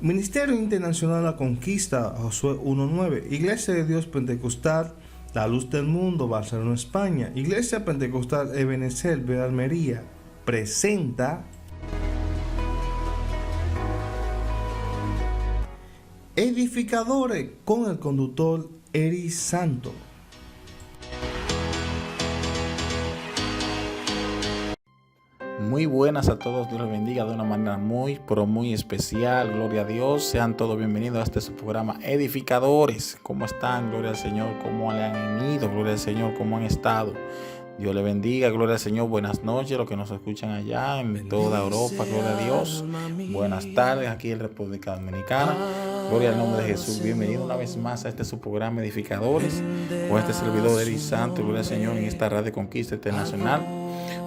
Ministerio Internacional La Conquista, Josué 1:9. Iglesia de Dios Pentecostal, La Luz del Mundo, Barcelona, España. Iglesia Pentecostal Ebenezer de Almería presenta Edificadores con el conductor Eri Santo. Muy buenas a todos, Dios les bendiga de una manera muy, pero muy especial. Gloria a Dios, sean todos bienvenidos a este su programa Edificadores. ¿Cómo están? Gloria al Señor, ¿cómo le han ido? Gloria al Señor, ¿cómo han estado? Dios le bendiga, gloria al Señor, buenas noches, los que nos escuchan allá en toda Europa, gloria a Dios. Buenas tardes aquí en República Dominicana, gloria al nombre de Jesús. Bienvenido una vez más a este su programa Edificadores, con este servidor Eri Santo, gloria al Señor, en esta Radio Conquista Internacional.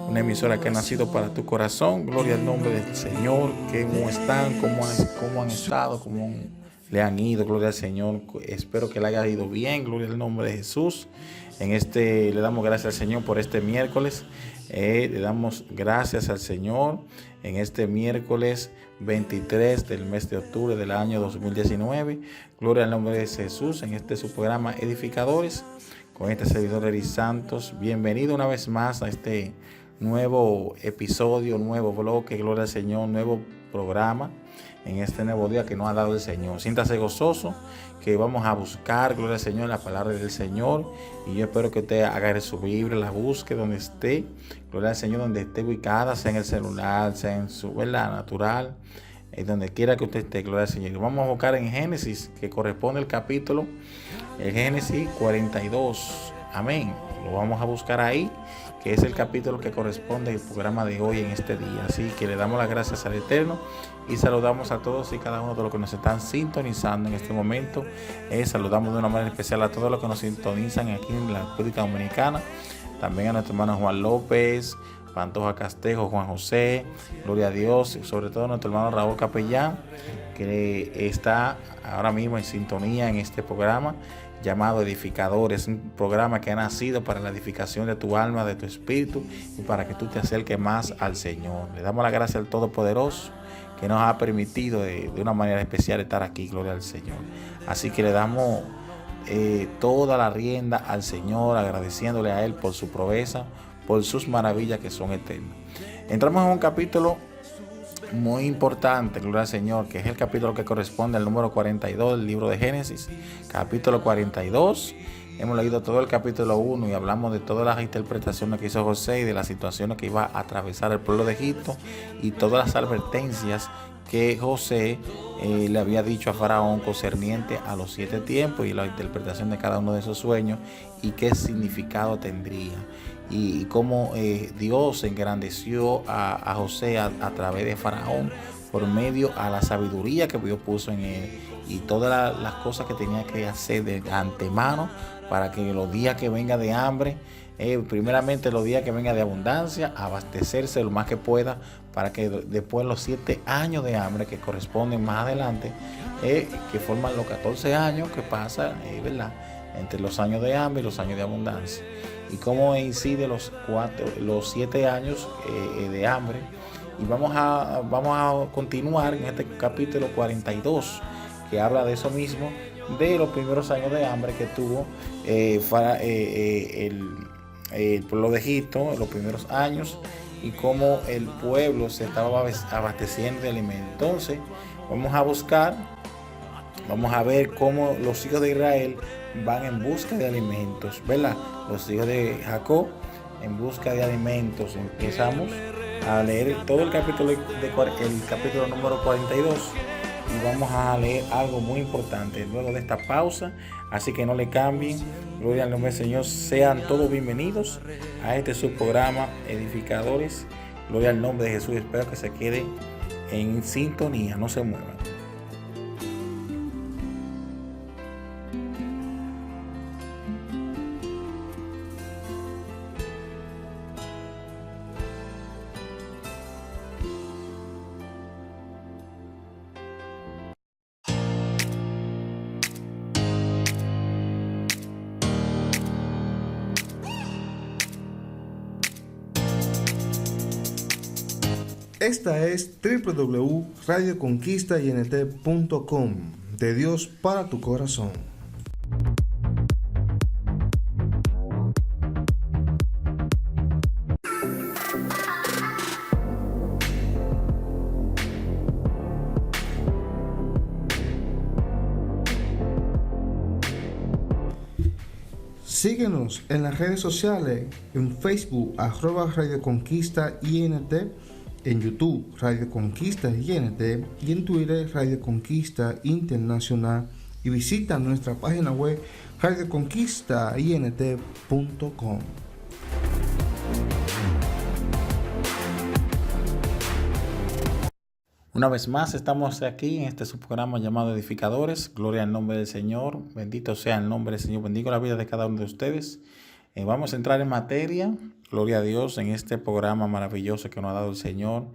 Una emisora que ha nacido para tu corazón. Gloria al nombre del Señor. ¿Cómo están? ¿Cómo han estado? ¿Cómo le han ido? Gloria al Señor. Espero que le haya ido bien. Gloria al nombre de Jesús. Le damos gracias al Señor por este miércoles. Le damos gracias al Señor en este miércoles 23 del mes de octubre del año 2019. Gloria al nombre de Jesús en este su programa Edificadores con este servidor Eri Santos. Bienvenido una vez más a este nuevo episodio, nuevo bloque, gloria al Señor, nuevo programa en este nuevo día que nos ha dado el Señor. Siéntase gozoso que vamos a buscar, gloria al Señor, la palabra del Señor, y yo espero que usted agarre su Biblia, la busque donde esté, gloria al Señor, donde esté ubicada, sea en el celular, sea en su verdad natural, donde quiera que usted esté, gloria al Señor. Vamos a buscar en Génesis, que corresponde al capítulo, el Génesis 42, amén, lo vamos a buscar ahí, que es el capítulo que corresponde al programa de hoy en este día. Así que le damos las gracias al Eterno y saludamos a todos y cada uno de los que nos están sintonizando en este momento. Saludamos de una manera especial a todos los que nos sintonizan aquí en la República Dominicana. También a nuestro hermano Juan López, Pantoja Castejo, Juan José, gloria a Dios, y sobre todo a nuestro hermano Raúl Capellán, que está ahora mismo en sintonía en este programa llamado Edificadores, un programa que ha nacido para la edificación de tu alma, de tu espíritu y para que tú te acerques más al Señor. Le damos la gracia al Todopoderoso que nos ha permitido de una manera especial estar aquí, gloria al Señor. Así que le damos toda la rienda al Señor, agradeciéndole a Él por su proeza, por sus maravillas que son eternas. Entramos en un capítulo muy importante, gloria al Señor, que es el capítulo que corresponde al número 42 del libro de Génesis, capítulo 42. Hemos leído todo el capítulo 1 y hablamos de todas las interpretaciones que hizo José y de las situaciones que iba a atravesar el pueblo de Egipto y todas las advertencias que José le había dicho a Faraón concerniente a los 7 tiempos y la interpretación de cada uno de esos sueños y qué significado tendría. Y cómo Dios engrandeció a José a través de Faraón por medio a la sabiduría que Dios puso en él y todas las cosas que tenía que hacer de antemano para que los días que venga de hambre, primeramente los días que venga de abundancia, abastecerse lo más que pueda para que después los 7 años de hambre que corresponden más adelante, que forman los 14 años que pasa, ¿verdad?, entre los años de hambre y los años de abundancia. Y cómo incide los 7 años de hambre. Y vamos a continuar en este capítulo 42, que habla de eso mismo, de los primeros años de hambre que tuvo el pueblo de Egipto, los primeros años, y cómo el pueblo se estaba abasteciendo de alimentos. Entonces, vamos a ver cómo los hijos de Israel van en busca de alimentos, ¿verdad? Los hijos de Jacob en busca de alimentos. Empezamos a leer todo el capítulo número 42 y vamos a leer algo muy importante luego de esta pausa, así que no le cambien. Gloria al nombre del Señor, sean todos bienvenidos a este subprograma Edificadores. Gloria al nombre de Jesús, espero que se quede en sintonía, no se muevan. Esta es www.radioconquistaint.com, de Dios para tu corazón. Síguenos en las redes sociales, en Facebook, @Radio Conquista INT, en YouTube, Radio Conquista INT, y en Twitter, Radio Conquista Internacional, y visita nuestra página web, radioconquistaint.com. Una vez más estamos aquí en este subprograma llamado Edificadores. Gloria al nombre del Señor. Bendito sea el nombre del Señor. Bendigo la vida de cada uno de ustedes. Vamos a entrar en materia. Gloria a Dios en este programa maravilloso que nos ha dado el Señor.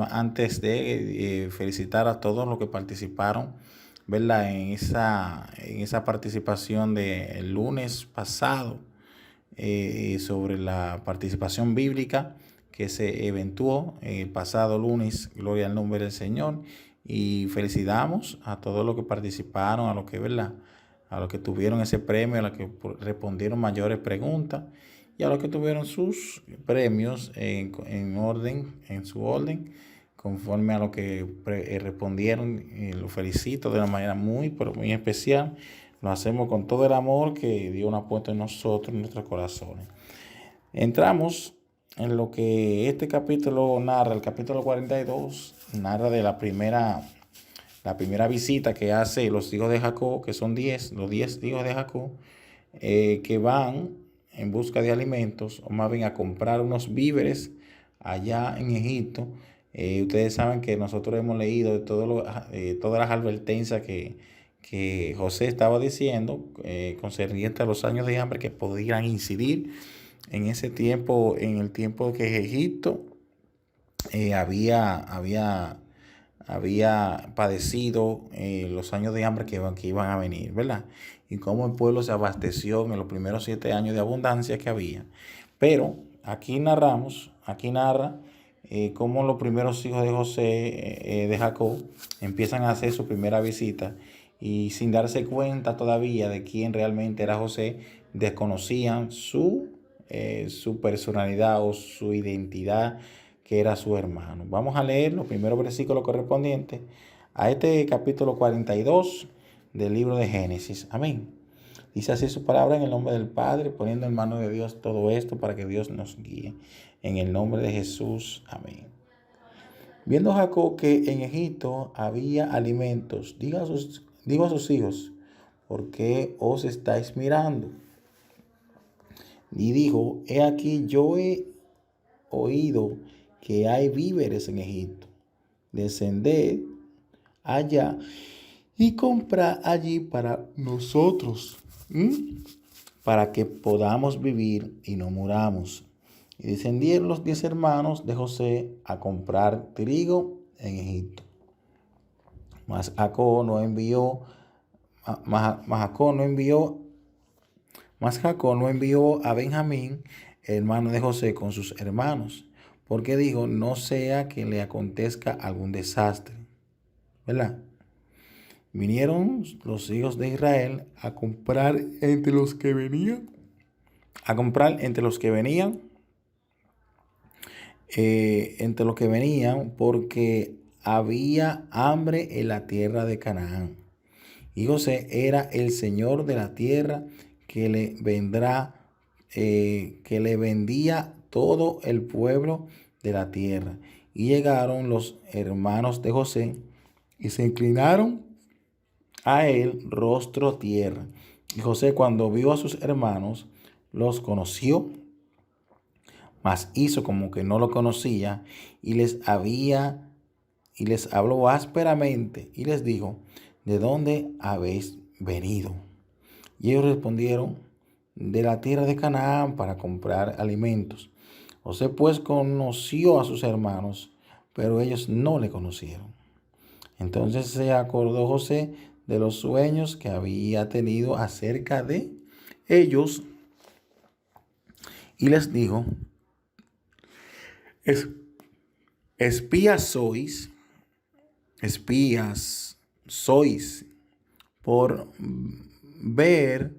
Antes de felicitar a todos los que participaron, ¿verdad? En esa participación del lunes pasado sobre la participación bíblica que se eventuó el pasado lunes. Gloria al nombre del Señor, y felicitamos a todos los que participaron, a los que, ¿verdad?, a los que tuvieron ese premio, a los que respondieron mayores preguntas, y a los que tuvieron sus premios en su orden, conforme a lo que respondieron. Los felicito de una manera muy, pero muy especial. Lo hacemos con todo el amor que Dios nos ha puesto en nosotros, en nuestros corazones. Entramos en lo que este capítulo narra. El capítulo 42 narra de la primera visita que hace los hijos de Jacob, que son los 10 hijos de Jacob, que van en busca de alimentos, o más bien a comprar unos víveres allá en Egipto. Ustedes saben que nosotros hemos leído de todas las advertencias que José estaba diciendo concerniente a los años de hambre que podrían incidir en ese tiempo, en el tiempo que Egipto había padecido los años de hambre que iban a venir, ¿verdad? Y cómo el pueblo se abasteció en los primeros 7 años de abundancia que había. Pero aquí narra cómo los primeros hijos de José, de Jacob, empiezan a hacer su primera visita, y sin darse cuenta todavía de quién realmente era José, desconocían su personalidad o su identidad, que era su hermano. Vamos a leer los primeros versículos correspondientes a este capítulo 42 del libro de Génesis. Amén. Dice así su palabra: en el nombre del Padre, poniendo en manos de Dios todo esto para que Dios nos guíe. En el nombre de Jesús. Amén. Viendo Jacob que en Egipto había alimentos, dijo a sus hijos: ¿por qué os estáis mirando? Y dijo: he aquí, yo he oído que hay víveres en Egipto. Descended allá y comprad allí para nosotros, para que podamos vivir y no muramos. Y descendieron los 10 hermanos de José a comprar trigo en Egipto. Mas Jacob no envió a Benjamín, hermano de José, con sus hermanos, porque dijo: no sea que le acontezca algún desastre, ¿verdad? Vinieron los hijos de Israel a comprar entre los que venían, porque había hambre en la tierra de Canaán. Y José era el señor de la tierra, que le vendía todo el pueblo de la tierra. Y llegaron los hermanos de José y se inclinaron a él rostro tierra. Y José, cuando vio a sus hermanos, los conoció, mas hizo como que no lo conocía, y les habló ásperamente y les dijo: ¿de dónde habéis venido? Y ellos respondieron: de la tierra de Canaán, para comprar alimentos. José pues conoció a sus hermanos, pero ellos no le conocieron. Entonces se acordó José de los sueños que había tenido acerca de ellos, y les dijo: espías sois por ver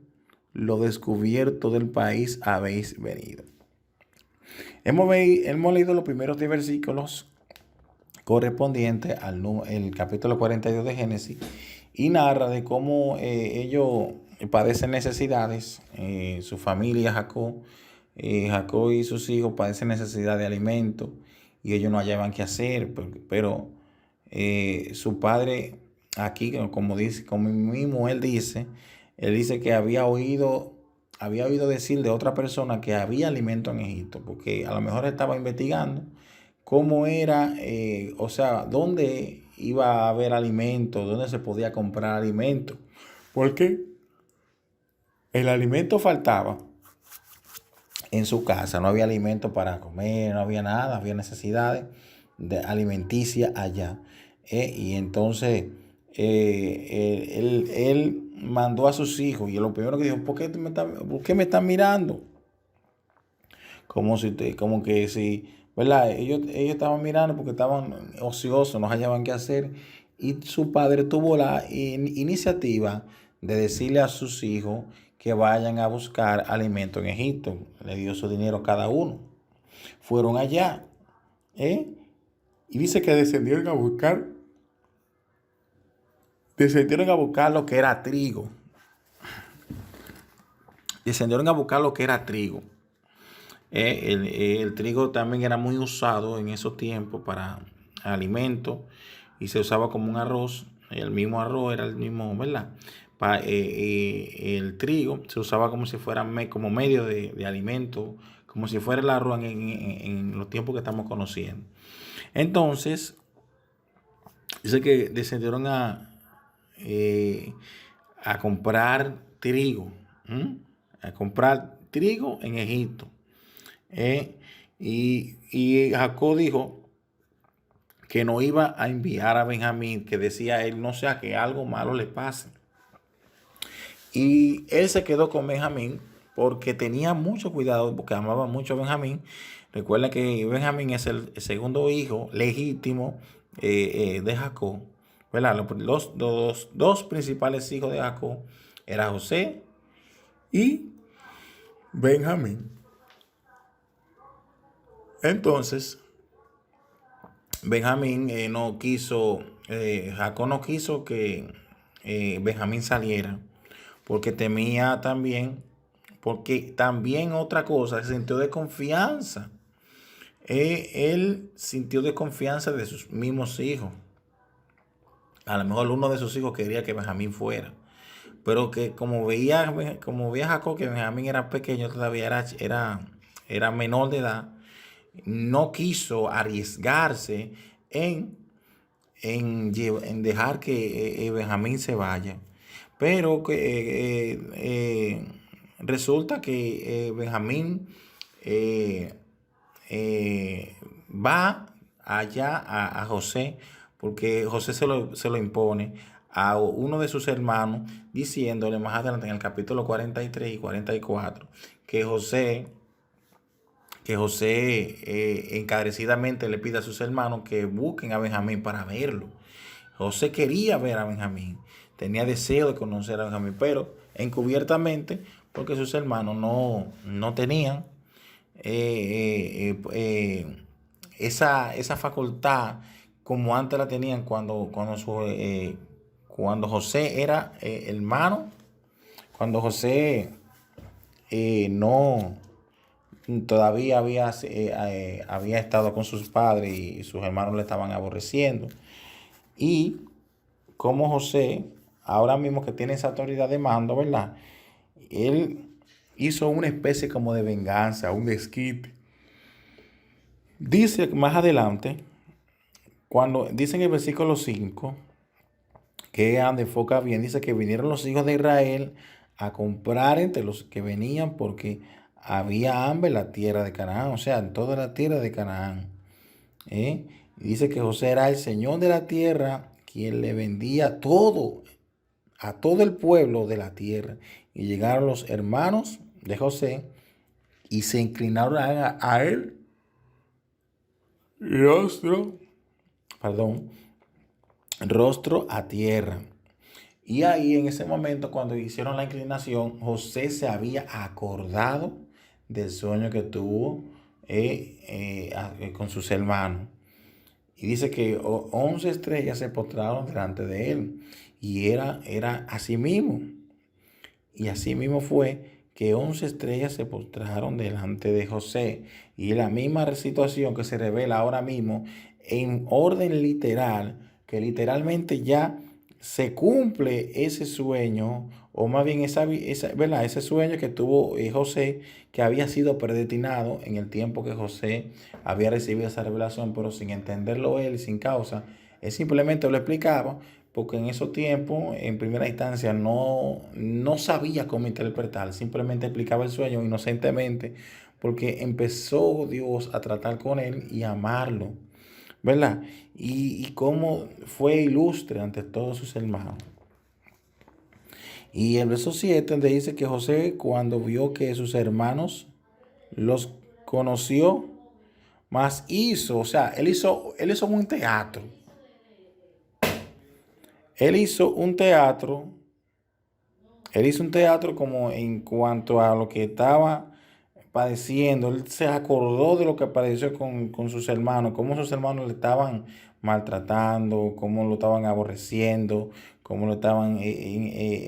lo descubierto del país habéis venido. Hemos leído los primeros 10 versículos correspondientes al el capítulo 42 de Génesis y narra de cómo ellos padecen necesidades, su familia Jacob, Jacob y sus hijos padecen necesidad de alimento y ellos no hallaban qué hacer, pero su padre aquí, como dice, como mismo él dice que había oído decir de otra persona que había alimento en Egipto, porque a lo mejor estaba investigando cómo era, o sea, dónde iba a haber alimento, dónde se podía comprar alimento, porque el alimento faltaba en su casa, no había alimento para comer, no había nada, había necesidades de alimenticia allá. Y entonces él mandó a sus hijos y lo primero que dijo, ¿por qué me están mirando? Como que si, ¿verdad? Ellos estaban mirando porque estaban ociosos, no hallaban qué hacer. Y su padre tuvo la iniciativa de decirle a sus hijos que vayan a buscar alimento en Egipto. Le dio su dinero a cada uno. Fueron allá. Y dice que descendieron a buscar lo que era trigo. Descendieron a buscar lo que era trigo. El trigo también era muy usado en esos tiempos para alimentos y se usaba como un arroz. El mismo arroz era el mismo, ¿verdad? El trigo se usaba como si fuera como medio de alimento, como si fuera el arroz en los tiempos que estamos conociendo. Entonces, dice que descendieron a comprar trigo, a comprar trigo en Egipto. Y Jacob dijo que no iba a enviar a Benjamín, que decía él, no sea que algo malo le pase. Y él se quedó con Benjamín porque tenía mucho cuidado, porque amaba mucho a Benjamín. Recuerden que Benjamín es el segundo hijo legítimo de Jacob, ¿verdad? Los dos principales hijos de Jacob eran José y Benjamín. Entonces, Benjamín Jacob no quiso que Benjamín saliera, porque temía también, porque también otra cosa, se sintió de confianza. Él sintió de confianza de sus mismos hijos. A lo mejor uno de sus hijos quería que Benjamín fuera, pero que como veía Jacob que Benjamín era pequeño todavía, era menor de edad, no quiso arriesgarse en dejar que Benjamín se vaya. Pero que resulta que Benjamín va allá a José, porque José se lo impone a uno de sus hermanos, diciéndole más adelante en el capítulo 43 y 44 que José encarecidamente le pide a sus hermanos que busquen a Benjamín para verlo. José quería ver a Benjamín, tenía deseo de conocer a Benjamín, pero encubiertamente, porque sus hermanos no tenían esa facultad como antes la tenían cuando José era hermano, cuando José no todavía había estado con sus padres y sus hermanos le estaban aborreciendo. Y como José, ahora mismo que tiene esa autoridad de mando, ¿verdad? Él hizo una especie como de venganza, un desquite. Dice más adelante, cuando dice en el versículo 5, que ande enfoca bien, dice que vinieron los hijos de Israel a comprar entre los que venían porque había hambre en la tierra de Canaán, o sea, en toda la tierra de Canaán. Y dice que José era el señor de la tierra, quien le vendía todo a todo el pueblo de la tierra. Y llegaron los hermanos de José y se inclinaron a él rostro, perdón, rostro a tierra. Y ahí en ese momento cuando hicieron la inclinación, José se había acordado del sueño que tuvo con sus hermanos. Y dice que 11 estrellas se postraron delante de él. Y era así mismo. Y así mismo fue que 11 estrellas se postraron delante de José. Y la misma situación que se revela ahora mismo en orden literal, que literalmente ya se cumple ese sueño, o más bien ¿verdad? Ese sueño que tuvo José, que había sido predestinado en el tiempo que José había recibido esa revelación, pero sin entenderlo él y sin causa. Él simplemente lo explicaba porque en esos tiempos, en primera instancia, no sabía cómo interpretar, simplemente explicaba el sueño inocentemente, porque empezó Dios a tratar con él y a amarlo, ¿verdad? Y cómo fue ilustre ante todos sus hermanos. Y el verso 7 donde dice que José, cuando vio que sus hermanos los conoció, más hizo, o sea, él hizo un teatro. Él hizo un teatro Él hizo un teatro como en cuanto a lo que estaba padeciendo. Él se acordó de lo que padeció con sus hermanos, cómo sus hermanos le estaban maltratando, cómo lo estaban aborreciendo, cómo lo estaban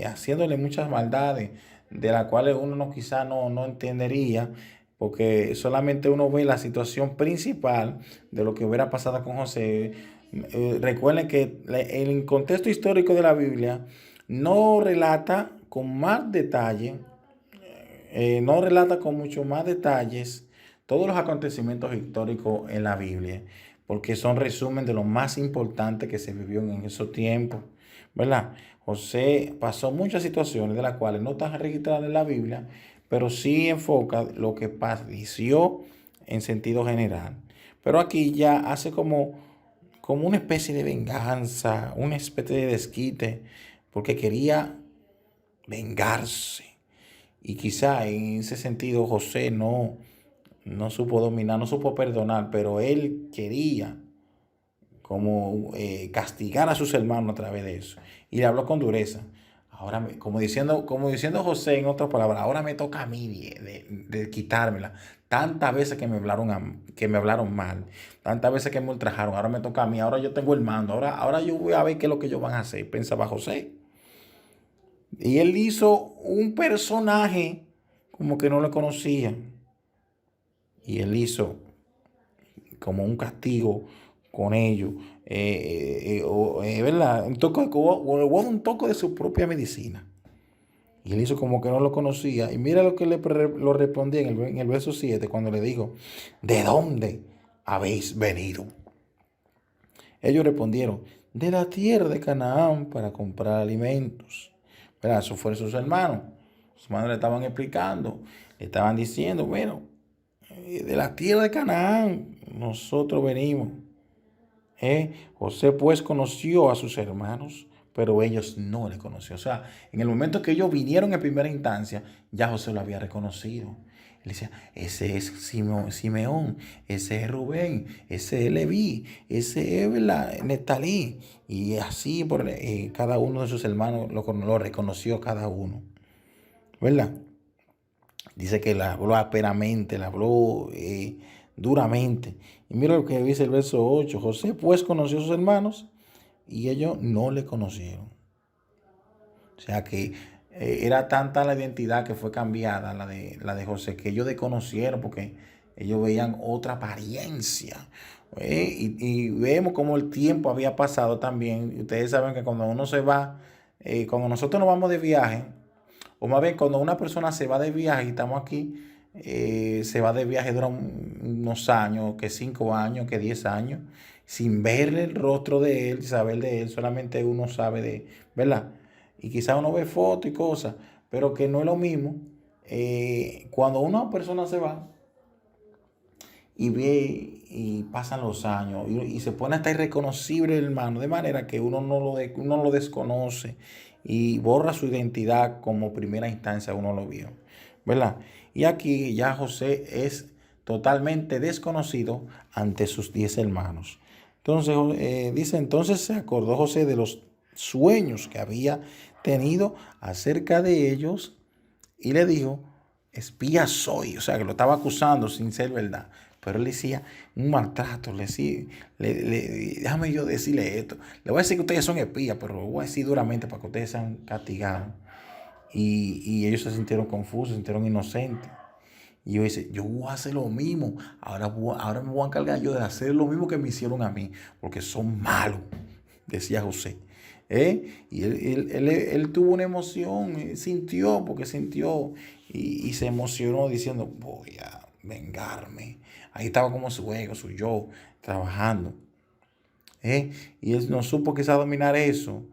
haciéndole muchas maldades, de las cuales uno quizá no entendería, porque solamente uno ve la situación principal de lo que hubiera pasado con José. Recuerden que el contexto histórico de la Biblia no relata con más detalle, no relata con mucho más detalles todos los acontecimientos históricos en la Biblia, porque son resumen de lo más importante que se vivió en esos tiempos, ¿verdad? José pasó muchas situaciones de las cuales no están registradas en la Biblia, pero sí enfoca lo que padeció en sentido general. Pero aquí ya hace como una especie de venganza, una especie de desquite, porque quería vengarse. Y quizá en ese sentido José no supo dominar, no supo perdonar, pero él quería como castigar a sus hermanos a través de eso. Y le habló con dureza. Ahora, como diciendo José en otras palabras, ahora me toca a mí de quitármela. Tantas veces que me hablaron mal, tantas veces que me ultrajaron, ahora me toca a mí, ahora yo tengo el mando, ahora yo voy a ver qué es lo que ellos van a hacer, pensaba José. Y él hizo un personaje como que no le conocía. Y él hizo como un castigo con ellos. ¿Verdad? Un toque de su propia medicina. Y él hizo como que no lo conocía. Y mira lo que lo respondí en el verso 7 cuando le dijo, ¿de dónde habéis venido? Ellos respondieron, de la tierra de Canaán para comprar alimentos. ¿Verdad? Eso fueron sus hermanos. Sus hermanos le estaban explicando, le estaban diciendo, bueno, de la tierra de Canaán nosotros venimos. José pues conoció a sus hermanos, pero ellos no le conocieron. O sea, en el momento que ellos vinieron en primera instancia, ya José lo había reconocido. Él decía, ese es Simeón, ese es Rubén, ese es Leví, ese es Neftalí. Y así cada uno de sus hermanos lo reconoció cada uno. ¿Verdad? Dice que le habló ásperamente, le habló duramente. Y mira lo que dice el verso 8. José pues conoció a sus hermanos y ellos no le conocieron. O sea que era tanta la identidad que fue cambiada, la de José, que ellos desconocieron porque ellos veían otra apariencia. Y vemos cómo el tiempo había pasado también. Y ustedes saben que cuando uno se va, cuando nosotros nos vamos de viaje, o más bien cuando una persona se va de viaje y estamos aquí, se va de viaje dura unos años, que 5 años, que 10 años, sin verle el rostro de él, saber de él, solamente uno sabe ¿verdad? Y quizá uno ve fotos y cosas, pero que no es lo mismo. Cuando una persona se va y ve y pasan los años y se pone hasta irreconocible el hermano, de manera que uno uno lo desconoce y borra su identidad como primera instancia uno lo vio, ¿verdad? Y aquí ya José es totalmente desconocido ante sus 10 hermanos. Entonces, dice, entonces se acordó José de los sueños que había tenido acerca de ellos y le dijo, espía soy, o sea, que lo estaba acusando sin ser verdad. Pero él le decía un maltrato, le decía, déjame yo decirle esto. Le voy a decir que ustedes son espías, pero lo voy a decir duramente para que ustedes sean castigados. Y ellos se sintieron confusos, se sintieron inocentes. Y yo dice, yo voy a hacer lo mismo. Ahora me voy a encargar yo de hacer lo mismo que me hicieron a mí, porque son malos, decía José. Y él tuvo una emoción, porque sintió y se emocionó diciendo, voy a vengarme. Ahí estaba como su ego, su yo, trabajando. Y él no supo quizá dominar eso.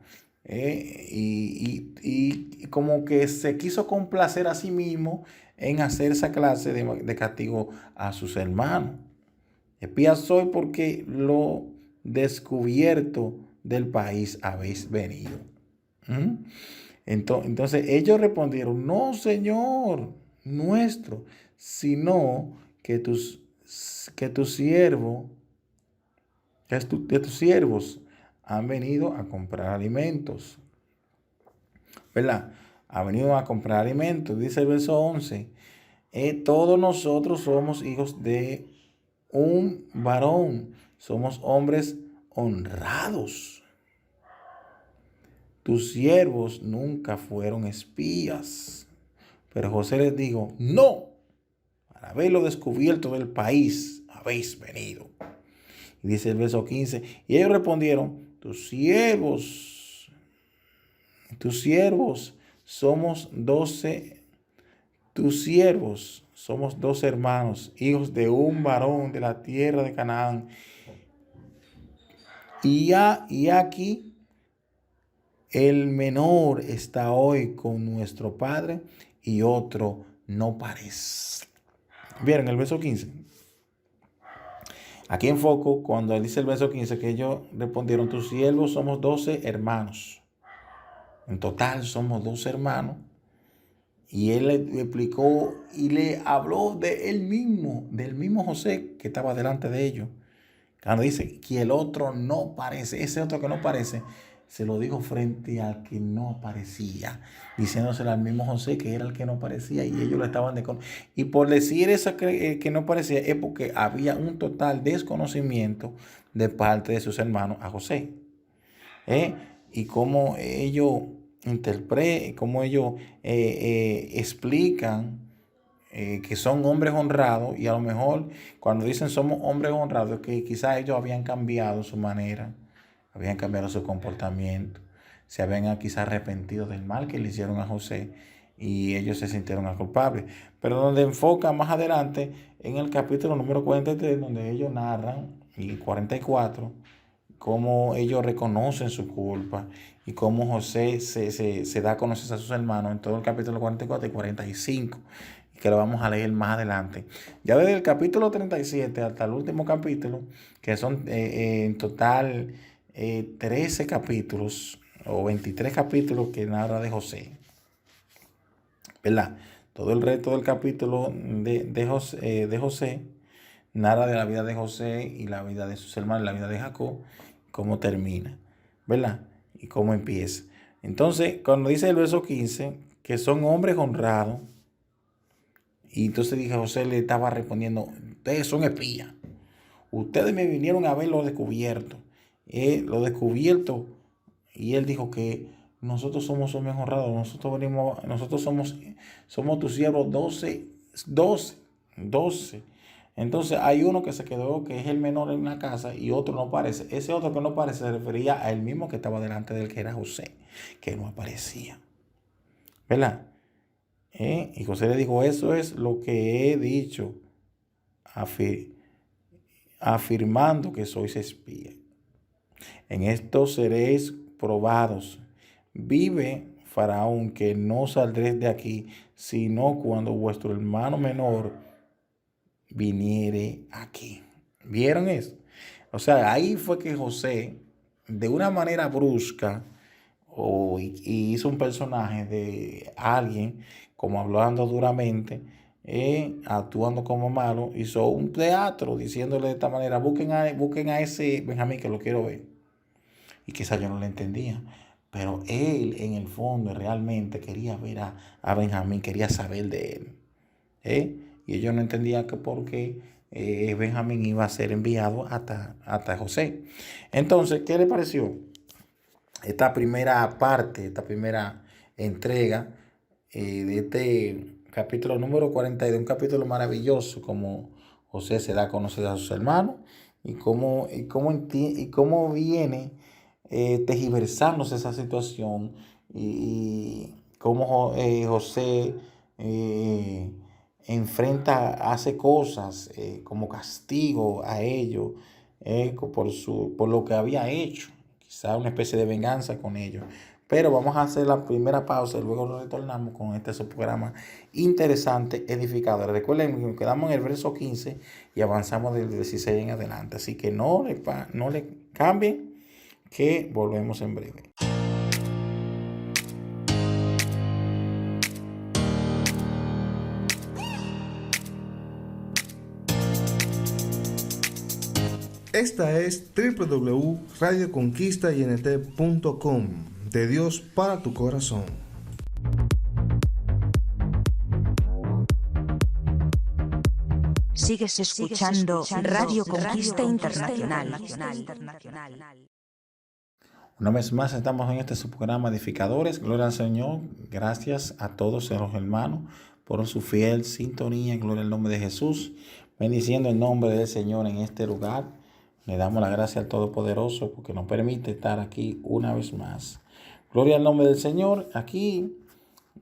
Y como que se quiso complacer a sí mismo en hacer esa clase de castigo a sus hermanos. Espía soy porque lo descubierto del país habéis venido. Entonces ellos respondieron, no, Señor nuestro, sino que tus siervos han venido a comprar alimentos. ¿Verdad? Ha venido a comprar alimentos. Dice el verso 11. Todos nosotros somos hijos de un varón. Somos hombres honrados. Tus siervos nunca fueron espías. Pero José les dijo, no, para haberlo descubierto del país habéis venido. Y dice el verso 15, y ellos respondieron, tus siervos somos 12 hermanos, hijos de un varón de la tierra de Canaán. Y aquí el menor está hoy con nuestro padre y otro no parece. ¿Vieron el verso 15? Aquí enfoco cuando dice el verso 15 que ellos respondieron, tus siervos somos 12 hermanos. En total somos 12 hermanos. Y él le explicó y le habló de él mismo, del mismo José que estaba delante de ellos. Cuando dice que el otro no parece, ese otro que no parece, se lo dijo frente al que no aparecía, diciéndoselo al mismo José que era el que no parecía y ellos lo estaban y por decir eso que no parecía es porque había un total desconocimiento de parte de sus hermanos a José. Y cómo ellos cómo ellos explican que son hombres honrados y a lo mejor cuando dicen somos hombres honrados que quizás ellos habían cambiado su manera, habían cambiado su comportamiento, se habían quizás arrepentido del mal que le hicieron a José y ellos se sintieron culpables. Pero donde enfoca más adelante en el capítulo número 43, donde ellos narran, y 44, cómo ellos reconocen su culpa y cómo José se da a conocer a sus hermanos en todo el capítulo 44 y 45, que lo vamos a leer más adelante. Ya desde el capítulo 37 hasta el último capítulo, que son en total 13 capítulos o 23 capítulos que narra de José, ¿verdad? Todo el resto del capítulo de José narra de la vida de José y la vida de sus hermanos, la vida de Jacob, cómo termina, ¿verdad? Y cómo empieza. Entonces, cuando dice el verso 15, que son hombres honrados, y entonces dije, José le estaba respondiendo, ustedes son espías. Ustedes me vinieron a ver lo descubierto. Y él dijo que nosotros somos hombres honrados. Nosotros somos tus siervos 12. Entonces hay uno que se quedó, que es el menor en la casa, y otro no aparece. Ese otro que no aparece se refería a él mismo que estaba delante de él, que era José, que no aparecía. ¿Verdad? Y José le dijo, eso es lo que he dicho, afirmando que sois espía. En esto seréis probados. Vive Faraón que no saldréis de aquí, sino cuando vuestro hermano menor viniere aquí. ¿Vieron eso? O sea, ahí fue que José, de una manera brusca, y hizo un personaje de alguien, como hablando duramente, actuando como malo, hizo un teatro diciéndole de esta manera, busquen a ese Benjamín que lo quiero ver. Y quizás yo no le entendía, pero él en el fondo realmente quería ver a Benjamín, quería saber de él. Y ellos no entendían que por qué Benjamín iba a ser enviado hasta José. Entonces, ¿qué le pareció esta primera parte, esta primera entrega de este capítulo número 42? Un capítulo maravilloso, como José se da a conocer a sus hermanos y cómo viene tergiversándose esa situación y cómo José hace cosas como castigo a ellos por lo que había hecho, quizá una especie de venganza con ellos. Pero vamos a hacer la primera pausa y luego nos retornamos con este subprograma interesante, edificador. Recuerden que nos quedamos en el verso 15 y avanzamos del 16 en adelante. Así que no le cambien, que volvemos en breve. Esta es www.radioconquistaynt.com, de Dios para tu corazón. Sigues escuchando Radio Conquista Internacional. Una vez más estamos en este subprograma Edificadores. Gloria al Señor. Gracias a todos los hermanos por su fiel sintonía. Gloria al nombre de Jesús. Bendiciendo el nombre del Señor en este lugar. Le damos la gracia al Todopoderoso porque nos permite estar aquí una vez más. Gloria al nombre del Señor. Aquí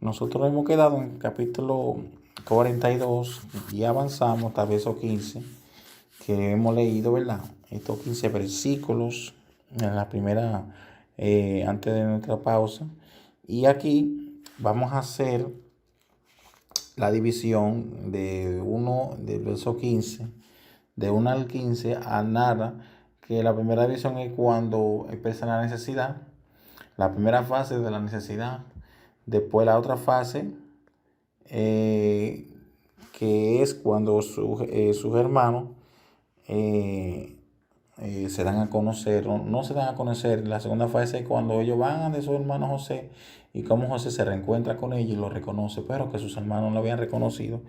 nosotros hemos quedado en el capítulo 42 y avanzamos hasta el verso 15 que hemos leído, ¿verdad? Estos 15 versículos en la primera, antes de nuestra pausa. Y aquí vamos a hacer la división del verso 15, de 1 al 15, a nada, que la primera división es cuando expresa la necesidad, la primera fase de la necesidad, después la otra fase, que es cuando sus hermanos se dan a conocer, no se dan a conocer. La segunda fase es cuando ellos van de su hermano José y cómo José se reencuentra con ellos y lo reconoce, pero que sus hermanos no lo habían reconocido.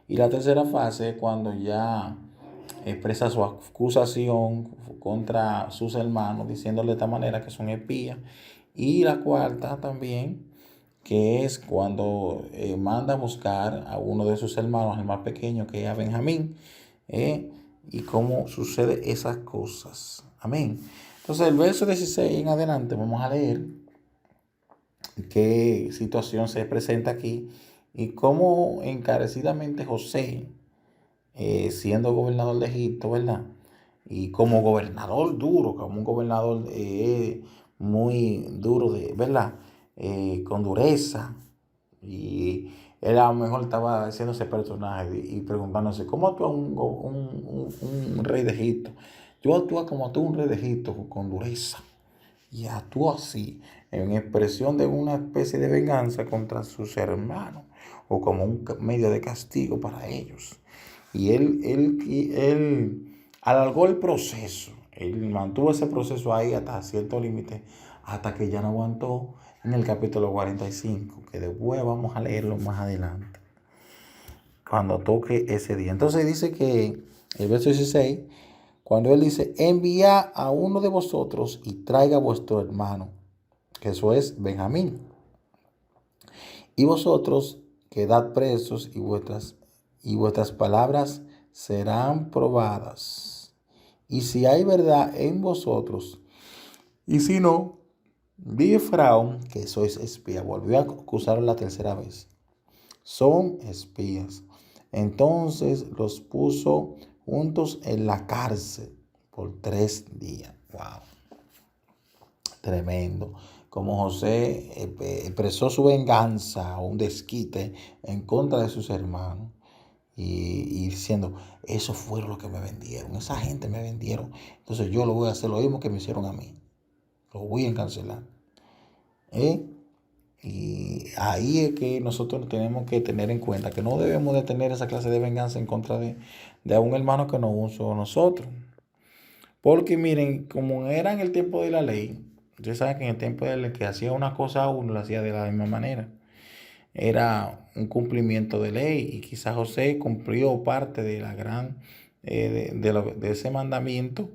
Y la tercera fase es cuando ya expresa su acusación contra sus hermanos, diciéndole de esta manera que son espías. Y la cuarta también, que es cuando manda a buscar a uno de sus hermanos, el más pequeño, que es a Benjamín, y cómo sucede esas cosas. Amén. Entonces, el verso 16 en adelante, vamos a leer qué situación se presenta aquí y cómo encarecidamente José, siendo gobernador de Egipto, ¿verdad? Y como gobernador duro, como un gobernador muy duro, ¿verdad? Con dureza. Y él a lo mejor estaba haciendo ese personaje y preguntándose, ¿cómo actúa un rey de Egipto? Yo actúo como actúa un rey de Egipto, con dureza. Y actúa así, en expresión de una especie de venganza contra sus hermanos, o como un medio de castigo para ellos. Y él alargó el proceso. Él mantuvo ese proceso ahí hasta cierto límite, hasta que ya no aguantó en el capítulo 45, que después vamos a leerlo más adelante, cuando toque ese día. Entonces dice que el verso 16, cuando él dice, envía a uno de vosotros y traiga a vuestro hermano, que eso es Benjamín, y vosotros quedad presos y vuestras palabras serán probadas. Y si hay verdad en vosotros, y si no, vi Faraón que sois espías. Volvió a acusarlo la tercera vez. Son espías. Entonces los puso juntos en la cárcel por 3 días. Wow. Tremendo. Como José expresó su venganza o un desquite en contra de sus hermanos. Y diciendo, eso fue lo que me vendieron. Esa gente me vendieron. Entonces yo lo voy a hacer lo mismo que me hicieron a mí. Lo voy a encarcelar. Y ahí es que nosotros tenemos que tener en cuenta que no debemos de tener esa clase de venganza en contra de un hermano que nos usó a nosotros. Porque miren, como era en el tiempo de la ley, ustedes saben que en el tiempo de la ley que hacía una cosa a uno, lo hacía de la misma manera. Era un cumplimiento de ley y quizás José cumplió parte de la gran, de ese mandamiento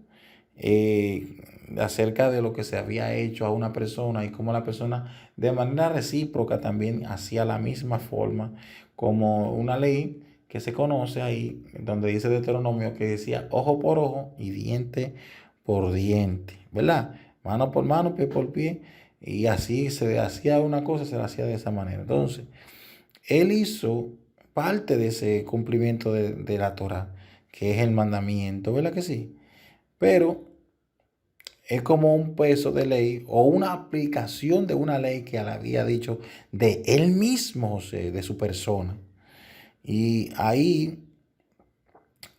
acerca de lo que se había hecho a una persona y cómo la persona de manera recíproca también hacía la misma forma, como una ley que se conoce ahí, donde dice Deuteronomio que decía ojo por ojo y diente por diente, ¿verdad? Mano por mano, pie por pie, y así se hacía una cosa, se la hacía de esa manera. Entonces, él hizo parte de ese cumplimiento de la Torah, que es el mandamiento, ¿verdad que sí? Pero es como un peso de ley o una aplicación de una ley que le había dicho de él mismo, José, de su persona. Y ahí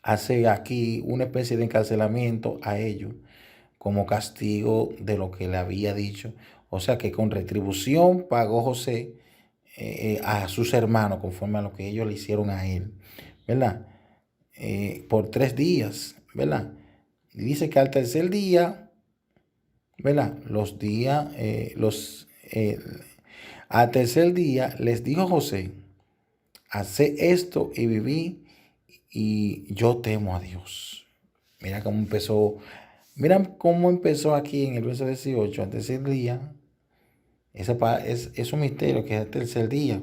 hace aquí una especie de encarcelamiento a ellos como castigo de lo que le había dicho. O sea que con retribución pagó José a sus hermanos conforme a lo que ellos le hicieron a él, ¿verdad? Por 3 días, ¿verdad? Y dice que al tercer día, ¿verdad? Al tercer día les dijo José, haced esto y viví, y yo temo a Dios. Mira cómo empezó, mira cómo empezó aquí en el verso 18, al tercer día. Es un misterio que es el tercer día,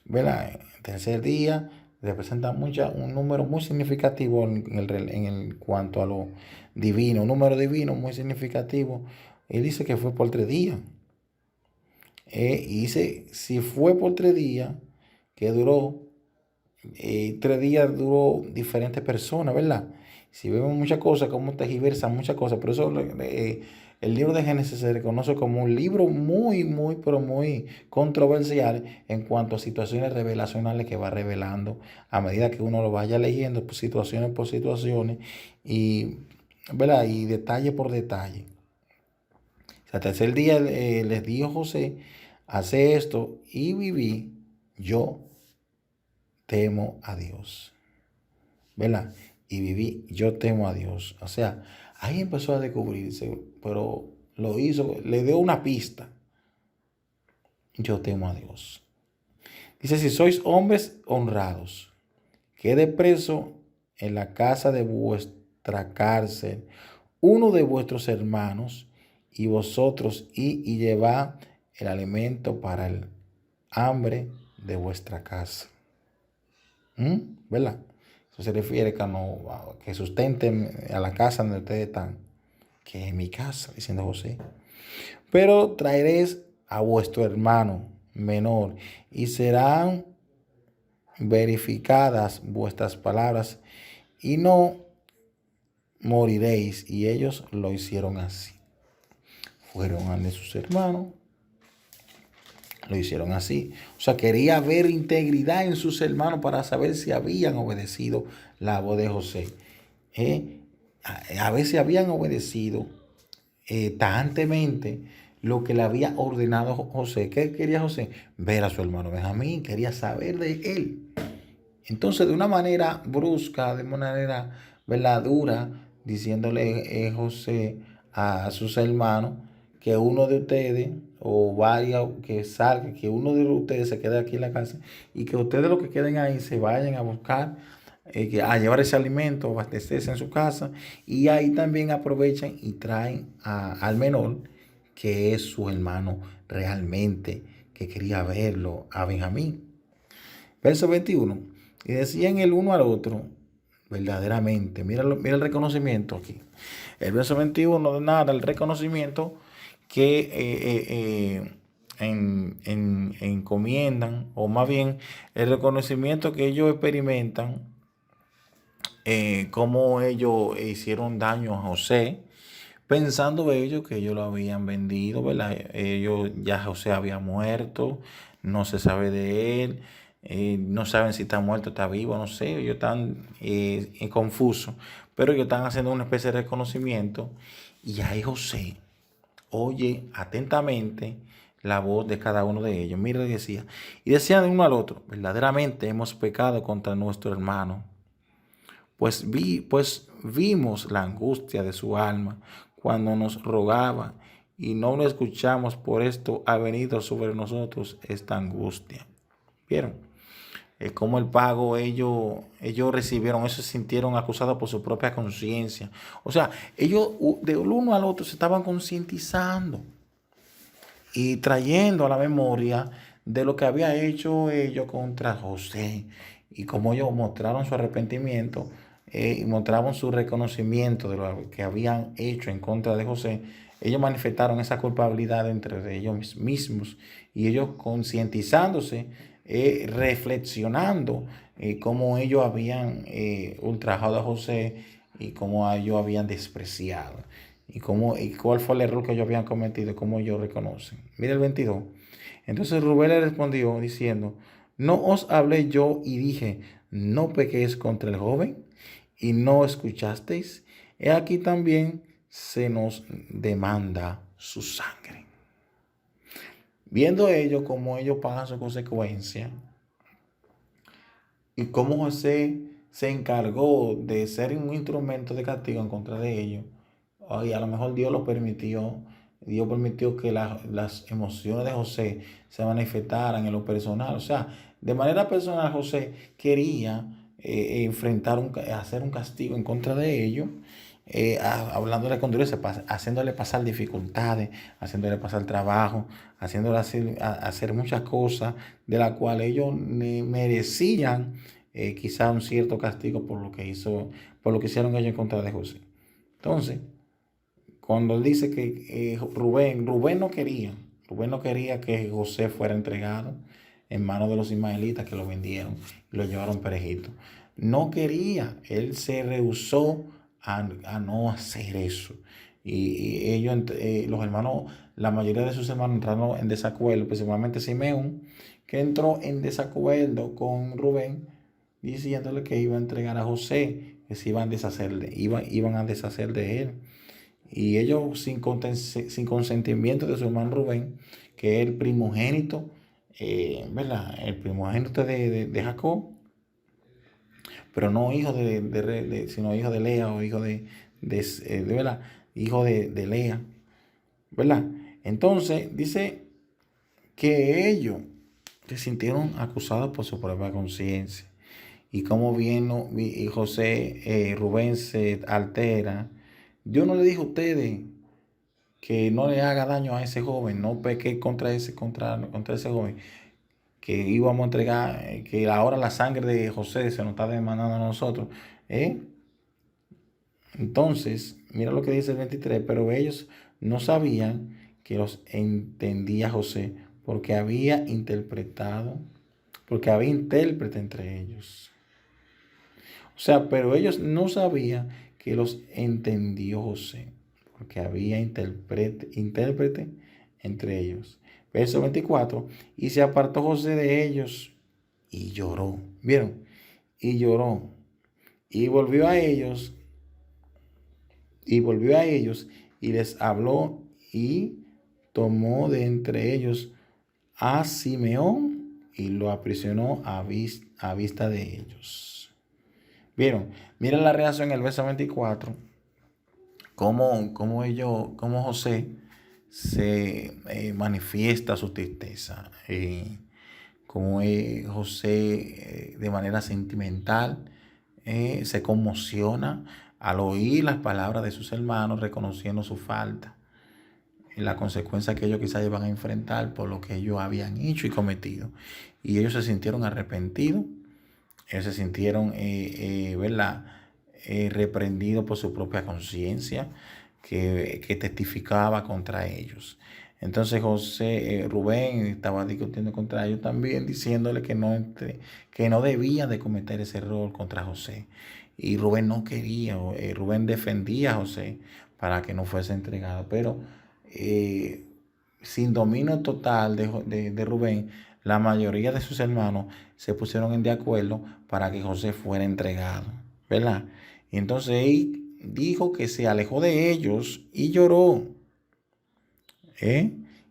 ¿verdad? El tercer día representa un número muy significativo en cuanto a lo divino, un número divino muy significativo. Él dice que fue por 3 días. Y dice, si fue por 3 días, que duró, 3 días duró diferentes personas, ¿verdad? Si vemos muchas cosas, como tergiversan muchas cosas, pero eso, el libro de Génesis se reconoce como un libro muy, muy, pero muy controversial en cuanto a situaciones revelacionales que va revelando a medida que uno lo vaya leyendo, pues, situaciones por situaciones, y, ¿verdad? Y detalle por detalle. Al tercer día les dijo José, hace esto y viví, yo temo a Dios, ¿verdad? Y viví, yo temo a Dios. O sea, ahí empezó a descubrirse, pero lo hizo, le dio una pista. Yo temo a Dios. Dice, si sois hombres honrados, quede preso en la casa de vuestra cárcel uno de vuestros hermanos y vosotros y llevad el alimento para el hambre de vuestra casa. ¿Verdad? Eso se refiere que sustenten a la casa donde ustedes están, que es mi casa, diciendo José. Pero traeréis a vuestro hermano menor y serán verificadas vuestras palabras y no moriréis. Y ellos lo hicieron así. Fueron a sus hermanos, lo hicieron así. O sea, quería ver integridad en sus hermanos para saber si habían obedecido la voz de José. A ver si habían obedecido tajantemente lo que le había ordenado José. ¿Qué quería José? Ver a su hermano Benjamín, quería saber de él. Entonces, de una manera brusca, de una manera, ¿verdad?, dura, diciéndole José a sus hermanos que uno de ustedes o varios que salgan, que uno de ustedes se quede aquí en la casa y que ustedes los que queden ahí se vayan a buscar, a llevar ese alimento, abastecerse en su casa, y ahí también aprovechan y traen al menor, que es su hermano realmente, que quería verlo, a Benjamín. Verso 21. Y decían el uno al otro, verdaderamente, mira el reconocimiento aquí. El verso 21 nada, el reconocimiento que encomiendan, o más bien el reconocimiento que ellos experimentan, cómo ellos hicieron daño a José, pensando ellos que ellos lo habían vendido, ¿verdad? Ya José había muerto, no se sabe de él, no saben si está muerto, está vivo, no sé, ellos están confusos, pero ellos están haciendo una especie de reconocimiento, y ahí José oye atentamente la voz de cada uno de ellos. Mira, decía, y decían de uno al otro, verdaderamente hemos pecado contra nuestro hermano, pues vimos la angustia de su alma cuando nos rogaba y no lo escuchamos, por esto ha venido sobre nosotros esta angustia. ¿Vieron? Como el pago ellos recibieron, ellos se sintieron acusados por su propia conciencia. O sea, ellos de uno al otro se estaban concientizando y trayendo a la memoria de lo que había hecho ellos contra José y cómo ellos mostraron su arrepentimiento y mostraron su reconocimiento de lo que habían hecho en contra de José. Ellos manifestaron esa culpabilidad entre ellos mismos y ellos concientizándose, reflexionando cómo ellos habían ultrajado a José y cómo ellos habían despreciado y cuál fue el error que ellos habían cometido, cómo ellos reconocen. Mira el 22. Entonces Rubén le respondió diciendo, ¿no os hablé yo y dije, no pequéis contra el joven y no escuchasteis? He aquí también se nos demanda su sangre. Viendo ellos cómo ellos pagan su consecuencia y cómo José se encargó de ser un instrumento de castigo en contra de ellos, y a lo mejor Dios lo permitió. Dios permitió que las emociones de José se manifestaran en lo personal. O sea, de manera personal José quería hacer un castigo en contra de ellos, hablándole con dureza, haciéndole pasar dificultades, haciéndole pasar trabajo, haciéndole hacer muchas cosas de las cuales ellos merecían quizá un cierto castigo por lo que hicieron ellos en contra de José. Entonces, cuando él dice que Rubén no quería que José fuera entregado en manos de los ismaelitas que lo vendieron y lo llevaron para Egipto. No quería, él se rehusó a no hacer eso. Y ellos, los hermanos, la mayoría de sus hermanos entraron en desacuerdo, principalmente Simeón, que entró en desacuerdo con Rubén, diciéndole que iba a entregar a José, que se iban a deshacer de él. Y ellos sin consentimiento de su hermano Rubén, que es el primogénito, ¿verdad? El primogénito de Jacob, pero no hijo sino hijo de Lea o hijo ¿verdad? Hijo de Lea, ¿verdad? Entonces dice que ellos se sintieron acusados por su propia conciencia. Y como vino y Rubén se altera. Dios no le dijo a ustedes que no le haga daño a ese joven, no peque contra ese joven, que íbamos a entregar, que ahora la sangre de José se nos está demandando a nosotros. Entonces, mira lo que dice el 23, pero ellos no sabían que los entendía José, porque había intérprete entre ellos. O sea, pero ellos no sabían que los entendió José, porque había intérprete entre ellos. Verso 24, y se apartó José de ellos y lloró. ¿Vieron? Y lloró. Y volvió a ellos y les habló y tomó de entre ellos a Simeón y lo aprisionó a vista de ellos. ¿Vieron? Miren la reacción en el verso 24. Cómo José se manifiesta su tristeza. Cómo José de manera sentimental se conmociona al oír las palabras de sus hermanos, reconociendo su falta y la consecuencia que ellos quizás iban a enfrentar por lo que ellos habían hecho y cometido. Y ellos se sintieron arrepentidos. Ellos se sintieron reprendidos por su propia conciencia que testificaba contra ellos. Entonces Rubén estaba discutiendo contra ellos también, diciéndole que no debía de cometer ese error contra José. Y Rubén no quería, Rubén defendía a José para que no fuese entregado. Pero sin dominio total de Rubén, la mayoría de sus hermanos se pusieron de acuerdo para que José fuera entregado, ¿verdad? Y entonces él dijo que se alejó de ellos y lloró.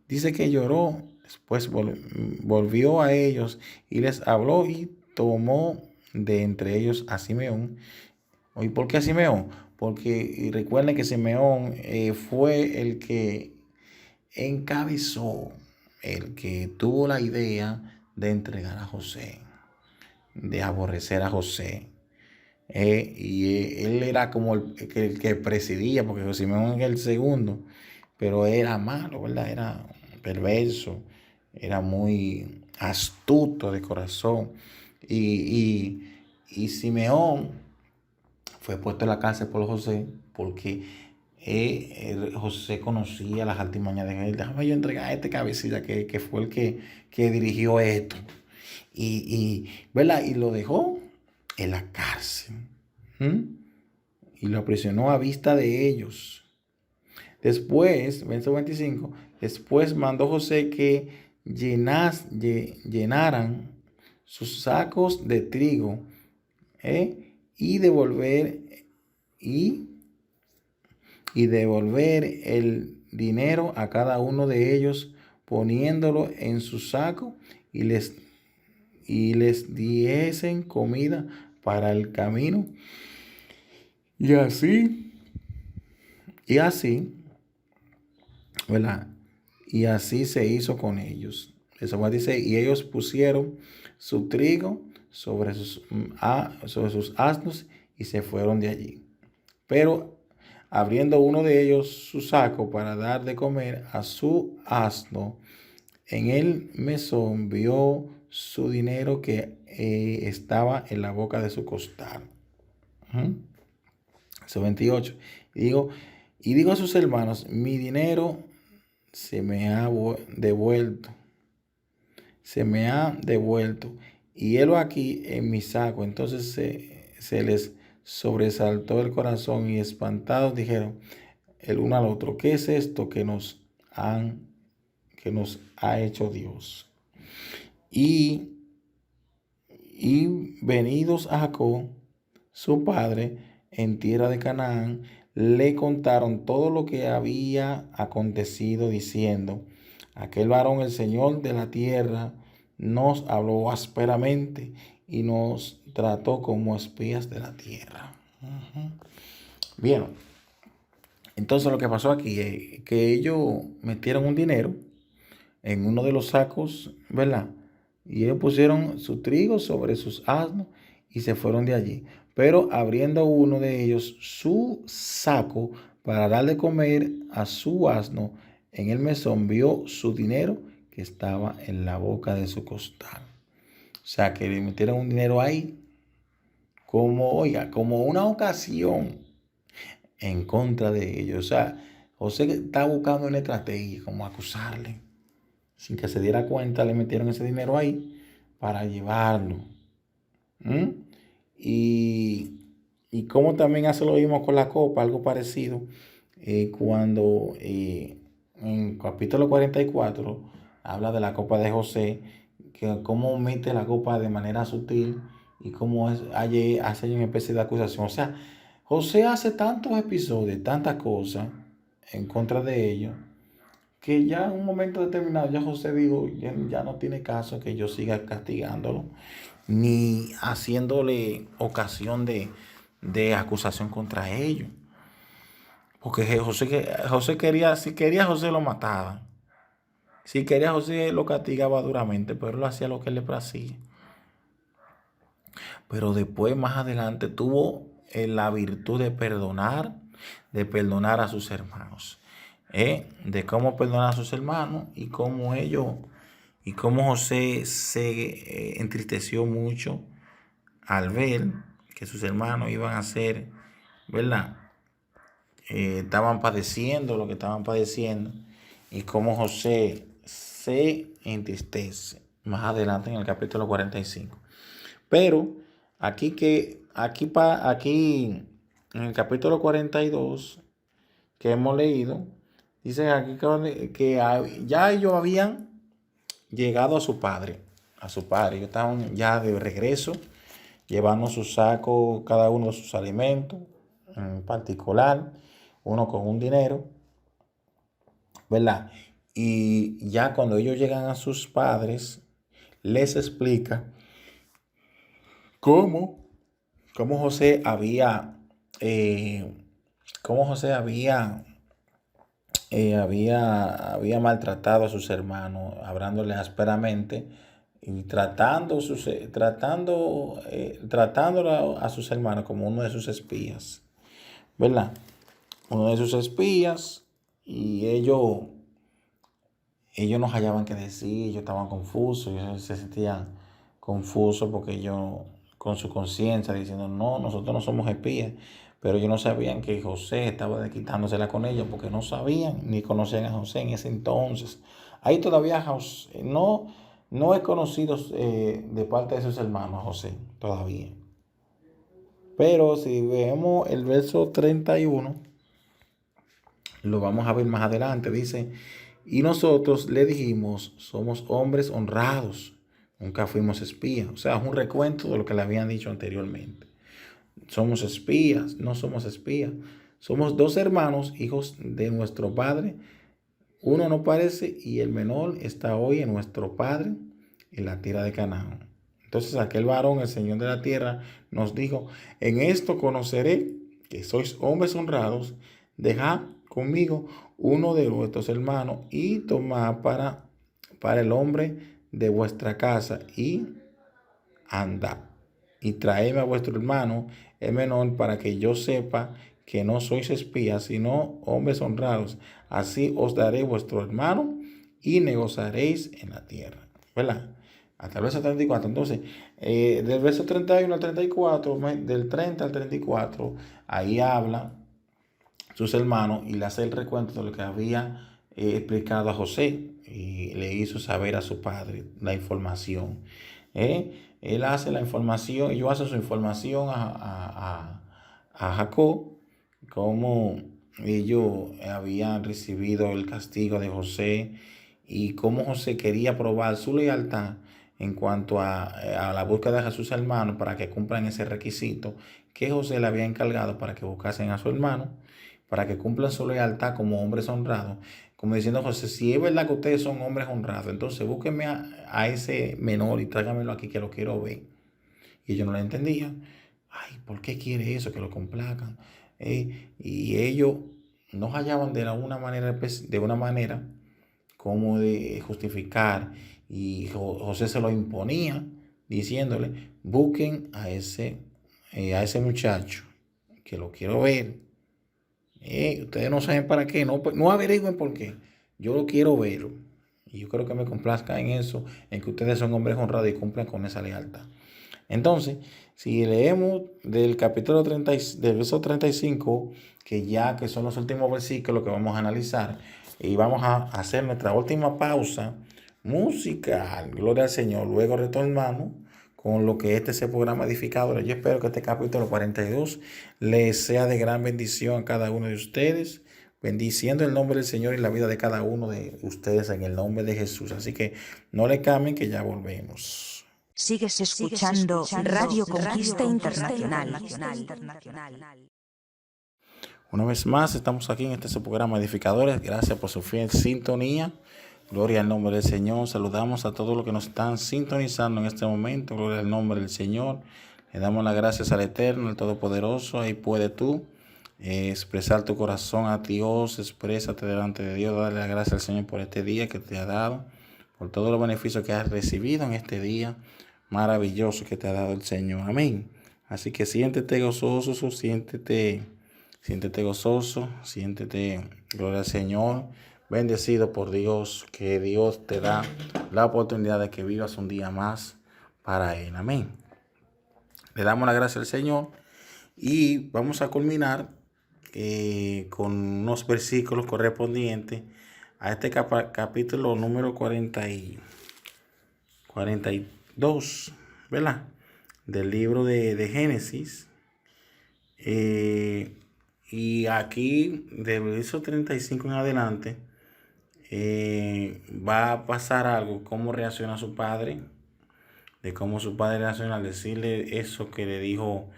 dice que lloró, después volvió a ellos y les habló y tomó de entre ellos a Simeón. ¿Y por qué a Simeón? Porque recuerden que Simeón fue el que encabezó, el que tuvo la idea de entregar a José, de aborrecer a José. Él era como el que presidía, porque Simeón era el segundo, pero era malo, ¿verdad? Era perverso, era muy astuto de corazón. Y Simeón fue puesto en la cárcel por José, porque José conocía las artimañas de él. Déjame yo entregar a este cabecilla que fue el que dirigió esto. ¿Verdad? Y lo dejó en la cárcel. Y lo aprisionó a vista de ellos. Después, verso 25, después mandó José que llenaran sus sacos de trigo, y devolver el dinero a cada uno de ellos, poniéndolo en su saco, y les diesen comida para el camino. Y así, ¿verdad? Y así se hizo con ellos. Eso dice, y ellos pusieron su trigo sobre sus asnos y se fueron de allí. Pero abriendo uno de ellos su saco para dar de comer a su asno, en el mesón vio su dinero que estaba en la boca de su costal. Verso 28. Y digo a sus hermanos, mi dinero se me ha devuelto. Y helo aquí en mi saco. Entonces se les sobresaltó el corazón y espantados dijeron el uno al otro, ¿qué es esto que nos ha hecho Dios? Y venidos a Jacob, su padre, en tierra de Canaán, le contaron todo lo que había acontecido, diciendo, aquel varón, el Señor de la tierra, nos habló ásperamente y nos trató como espías de la tierra. Bien, entonces lo que pasó aquí es que ellos metieron un dinero en uno de los sacos, ¿verdad? Y ellos pusieron su trigo sobre sus asnos y se fueron de allí. Pero abriendo uno de ellos su saco para dar de comer a su asno, en el mesón vio su dinero que estaba en la boca de su costal. O sea, que le metieron un dinero ahí como una ocasión en contra de ellos. O sea, José está buscando una estrategia como acusarle. Sin que se diera cuenta, le metieron ese dinero ahí para llevarlo. Y como también hace lo mismo con la copa, algo parecido, cuando en capítulo 44 habla de la copa de José, que cómo mete la copa de manera sutil y cómo hace una especie de acusación. O sea, José hace tantos episodios, tantas cosas en contra de ellos, que ya en un momento determinado ya José dijo, ya no tiene caso que yo siga castigándolo, ni haciéndole ocasión de acusación contra ellos. Porque José quería, si quería José lo mataba. Si quería José lo castigaba duramente, pero él hacía lo que le placía. Pero después, más adelante, tuvo la virtud de perdonar a sus hermanos. De cómo perdonar a sus hermanos y cómo José se entristeció mucho al ver que sus hermanos iban a ser, ¿verdad? Estaban padeciendo lo que estaban padeciendo, y cómo José se entristece más adelante en el capítulo 45. Pero aquí en el capítulo 42 que hemos leído, dice aquí que ya ellos habían llegado a su padre. Ellos estaban ya de regreso, llevando su saco, cada uno de sus alimentos, en particular, uno con un dinero, ¿verdad? Y ya cuando ellos llegan a sus padres, les explica cómo, cómo José había, eh, cómo José había maltratado a sus hermanos, hablándoles ásperamente y tratándolo a sus hermanos como uno de sus espías, ¿verdad? Uno de sus espías, y ellos no hallaban qué decir, ellos estaban confusos, ellos se sentían confusos porque ellos con su conciencia diciendo, no, nosotros no somos espías, pero ellos no sabían que José estaba quitándosela con ellos porque no sabían ni conocían a José en ese entonces. Ahí todavía José, no es conocido de parte de sus hermanos José, todavía. Pero si vemos el verso 31, lo vamos a ver más adelante, dice, y nosotros le dijimos, somos hombres honrados, nunca fuimos espías. O sea, es un recuento de lo que le habían dicho anteriormente. Somos espías, no somos espías. Somos dos hermanos, hijos de nuestro padre. Uno no parece y el menor está hoy en nuestro padre en la tierra de Canaán. Entonces aquel varón, el Señor de la tierra, nos dijo, en esto conoceré que sois hombres honrados, dejad conmigo uno de vuestros hermanos y tomad para el hombre de vuestra casa y andad y traedme a vuestro hermano el menor para que yo sepa que no sois espías, sino hombres honrados. Así os daré vuestro hermano y negociaréis en la tierra. ¿Verdad? Hasta el verso 34. Entonces, del verso 31 al 34, del 30 al 34, ahí habla sus hermanos y le hace el recuento de lo que había explicado a José y le hizo saber a su padre la información. Él hace la información, ellos hacen su información a Jacob, cómo ellos habían recibido el castigo de José y cómo José quería probar su lealtad en cuanto a la búsqueda de sus hermanos para que cumplan ese requisito que José le había encargado para que buscasen a su hermano, para que cumplan su lealtad como hombres honrados. Como diciendo José, si es verdad que ustedes son hombres honrados, entonces búsquenme a ese menor y tráigamelo aquí que lo quiero ver. Y ellos no lo entendían. Ay, ¿por qué quiere eso? Que lo complacan. Y ellos no hallaban de una manera como de justificar. Y José se lo imponía diciéndole, busquen a ese muchacho que lo quiero ver. Ustedes no saben para qué, no averigüen por qué. Yo lo quiero ver. Y yo creo que me complazca en eso, en que ustedes son hombres honrados y cumplan con esa lealtad. Entonces, si leemos del capítulo 30, del verso 35, que son los últimos versículos que vamos a analizar, y vamos a hacer nuestra última pausa musical, gloria al Señor, luego retornamos con lo que este es el programa edificador. Yo espero que este capítulo 42 les sea de gran bendición a cada uno de ustedes, bendiciendo el nombre del Señor y la vida de cada uno de ustedes en el nombre de Jesús. Así que no le cambien, que ya volvemos. Sigues escuchando Radio Conquista Internacional. Una vez más, estamos aquí en este su programa Edificadores. Gracias por su fiel sintonía. Gloria al nombre del Señor. Saludamos a todos los que nos están sintonizando en este momento. Gloria al nombre del Señor. Le damos las gracias al Eterno, al Todopoderoso. Ahí puedes tú expresar tu corazón a Dios. Exprésate delante de Dios. Darle las gracias al Señor por este día que te ha dado. Por todos los beneficios que has recibido en este día maravilloso que te ha dado el Señor. Amén. Así que siéntete gozoso, siéntete gozoso, siéntete, gloria al Señor, bendecido por Dios, que Dios te da la oportunidad de que vivas un día más para Él. Amén. Le damos la gracia al Señor y vamos a culminar con unos versículos correspondientes a este capítulo número 42, ¿verdad? Del libro de Génesis. Y aquí, del verso 35 en adelante, va a pasar algo, cómo reacciona su padre, de cómo su padre reacciona al decirle eso que le dijo,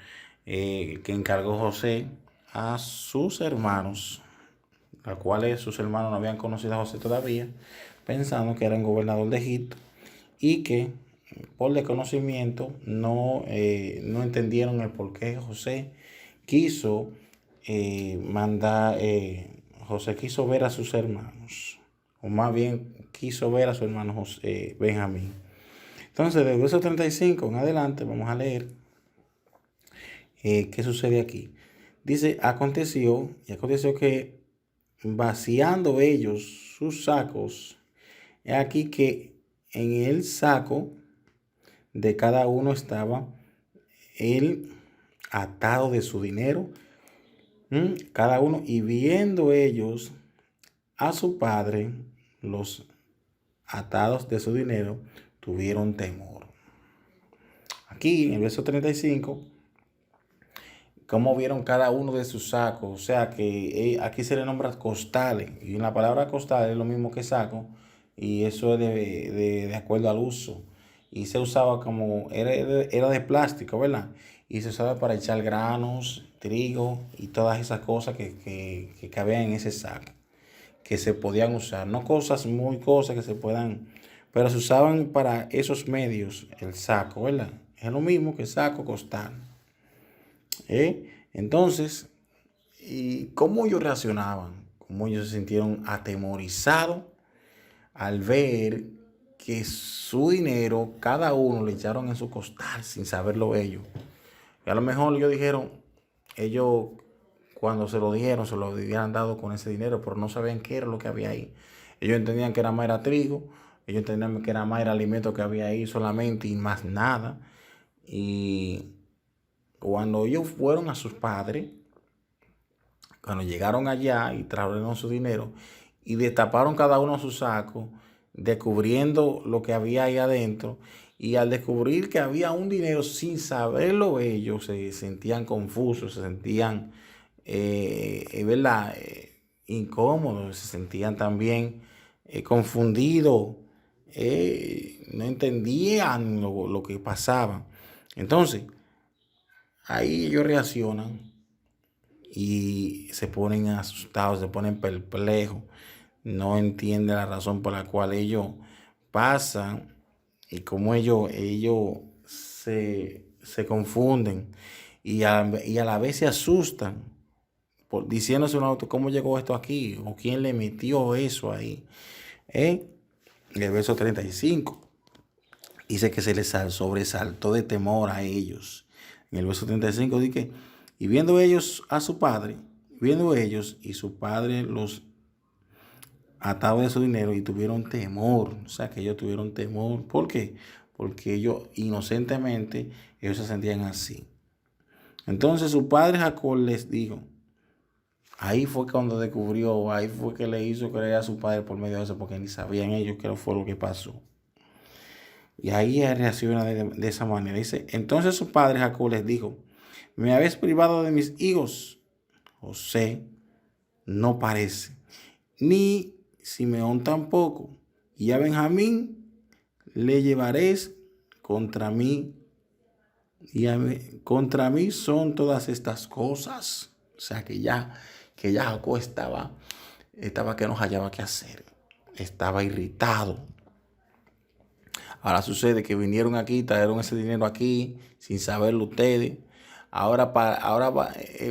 que encargó José a sus hermanos, al cual sus hermanos no habían conocido a José todavía, pensando que era un gobernador de Egipto, y que por desconocimiento no entendieron el por qué José quiso José quiso ver a sus hermanos, o más bien quiso ver a su hermano Benjamín. Entonces, del verso 35 en adelante, vamos a leer qué sucede aquí. Dice, aconteció que vaciando ellos sus sacos, he aquí que en el saco de cada uno estaba el atado de su dinero, cada uno, y viendo ellos a su padre los atados de su dinero, tuvieron temor. Aquí en el verso 35, cómo vieron cada uno de sus sacos, o sea que aquí se le nombra costales, y la palabra costal es lo mismo que saco, y eso es de acuerdo al uso, y se usaba como, era de plástico, ¿verdad? Y se usaba para echar granos, trigo y todas esas cosas que cabían en ese saco, que se podían usar, no cosas que se puedan, pero se usaban para esos medios, el saco, ¿verdad? Es lo mismo que saco, costal. Entonces, ¿y cómo ellos reaccionaban? ¿Cómo ellos se sintieron atemorizados al ver que su dinero, cada uno le echaron en su costal sin saberlo ellos? Y a lo mejor ellos dijeron, ellos cuando se lo dieron, se lo habían dado con ese dinero, pero no sabían qué era lo que había ahí. Ellos entendían que era más era trigo, ellos entendían que era más era alimento que había ahí solamente y más nada. Y cuando ellos fueron a sus padres, cuando llegaron allá y trajeron su dinero y destaparon cada uno su saco, descubriendo lo que había ahí adentro, y al descubrir que había un dinero sin saberlo ellos, se sentían confusos, se sentían, ¿verdad? Incómodos, se sentían también confundidos, no entendían lo que pasaba. Entonces, ahí ellos reaccionan y se ponen asustados, se ponen perplejos, no entienden la razón por la cual ellos pasan y cómo ellos se confunden y a la vez se asustan diciéndose ¿cómo llegó esto aquí? ¿O quién le metió eso ahí? En el verso 35 dice que se les sobresaltó de temor a ellos. En el verso 35 dice que, y viendo ellos a su padre, viendo ellos y su padre los atados de su dinero, y tuvieron temor. O sea que ellos tuvieron temor. ¿Por qué? Porque ellos inocentemente, ellos se sentían así. Entonces su padre Jacob les dijo, ahí fue cuando descubrió, ahí fue que le hizo creer a su padre por medio de eso, porque ni sabían ellos qué fue lo que pasó. Y ahí reacciona de esa manera. Dice, entonces su padre Jacob les dijo, me habéis privado de mis hijos. José no parece, ni Simeón tampoco. Y a Benjamín le llevaréis contra mí. Y contra mí son todas estas cosas. O sea que ya Jacob estaba que no hallaba qué hacer. Estaba irritado. Ahora sucede que vinieron aquí, trajeron ese dinero aquí, sin saberlo ustedes. Ahora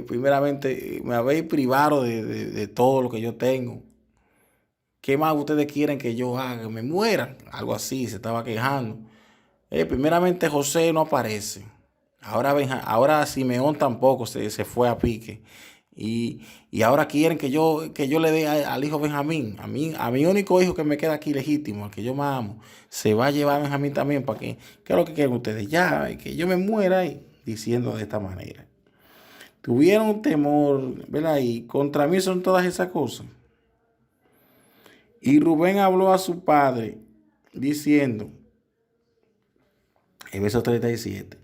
primeramente, me habéis privado de todo lo que yo tengo. ¿Qué más ustedes quieren que yo haga? Que me mueran. Algo así, se estaba quejando. Primeramente, José no aparece. Ahora Simeón tampoco se fue a pique. Y ahora quieren que yo le dé al hijo Benjamín, a mi único hijo que me queda aquí legítimo, al que yo más amo, se va a llevar a Benjamín también para que, ¿qué es lo que quieren ustedes? Ya, que yo me muera ahí, diciendo de esta manera. Tuvieron temor, ¿verdad? Y contra mí son todas esas cosas. Y Rubén habló a su padre, diciendo, en verso 37,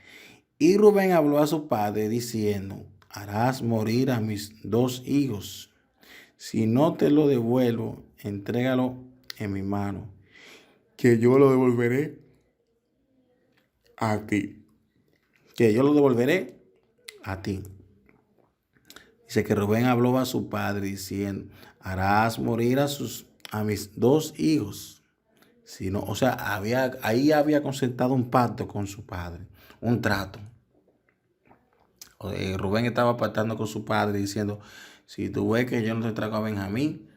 y Rubén habló a su padre, diciendo, harás morir a mis dos hijos. Si no te lo devuelvo, entrégalo en mi mano, que yo lo devolveré a ti. Que yo lo devolveré a ti. Dice que Rubén habló a su padre diciendo, harás morir a mis 2 hijos. Si no, o sea, ahí había concertado un pacto con su padre, un trato. Rubén estaba pactando con su padre diciendo, si tú ves que yo no te traigo a Benjamín,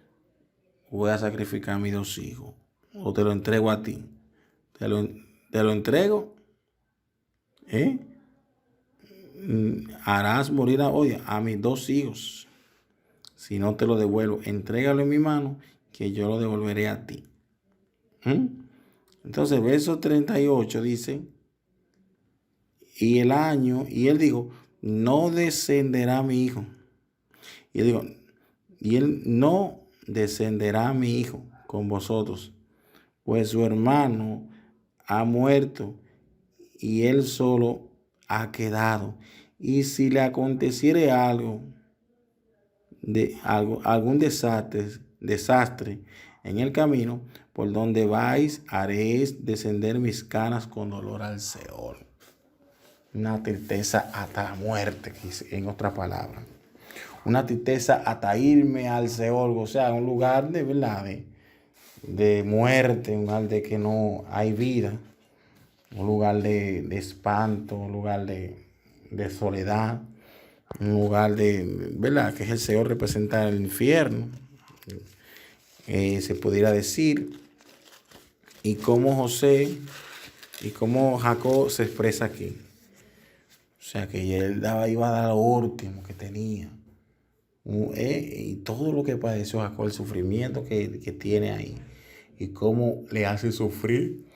voy a sacrificar a mis 2 hijos. O te lo entrego a ti. Te lo entrego. Harás morir a mis 2 hijos. Si no te lo devuelvo, entrégalo en mi mano, que yo lo devolveré a ti. Entonces, verso 38 dice, y él dijo, no descenderá mi hijo. Y él no descenderá mi hijo con vosotros, pues su hermano ha muerto y él solo ha quedado. Y si le aconteciere algún desastre en el camino, por donde vais, haréis descender mis canas con dolor al Seol. Una tristeza hasta la muerte, en otra palabra. Una tristeza hasta irme al Seol, o sea, un lugar de verdad, de muerte, un lugar de que no hay vida, un lugar de espanto, un lugar de soledad, un lugar de, ¿verdad? Que es el Seol, representa el infierno, se pudiera decir. Y cómo José y cómo Jacob se expresa aquí. O sea, que él iba a dar lo último que tenía. Y todo lo que padeció Jacob, el sufrimiento que tiene ahí. Y cómo le hace sufrir.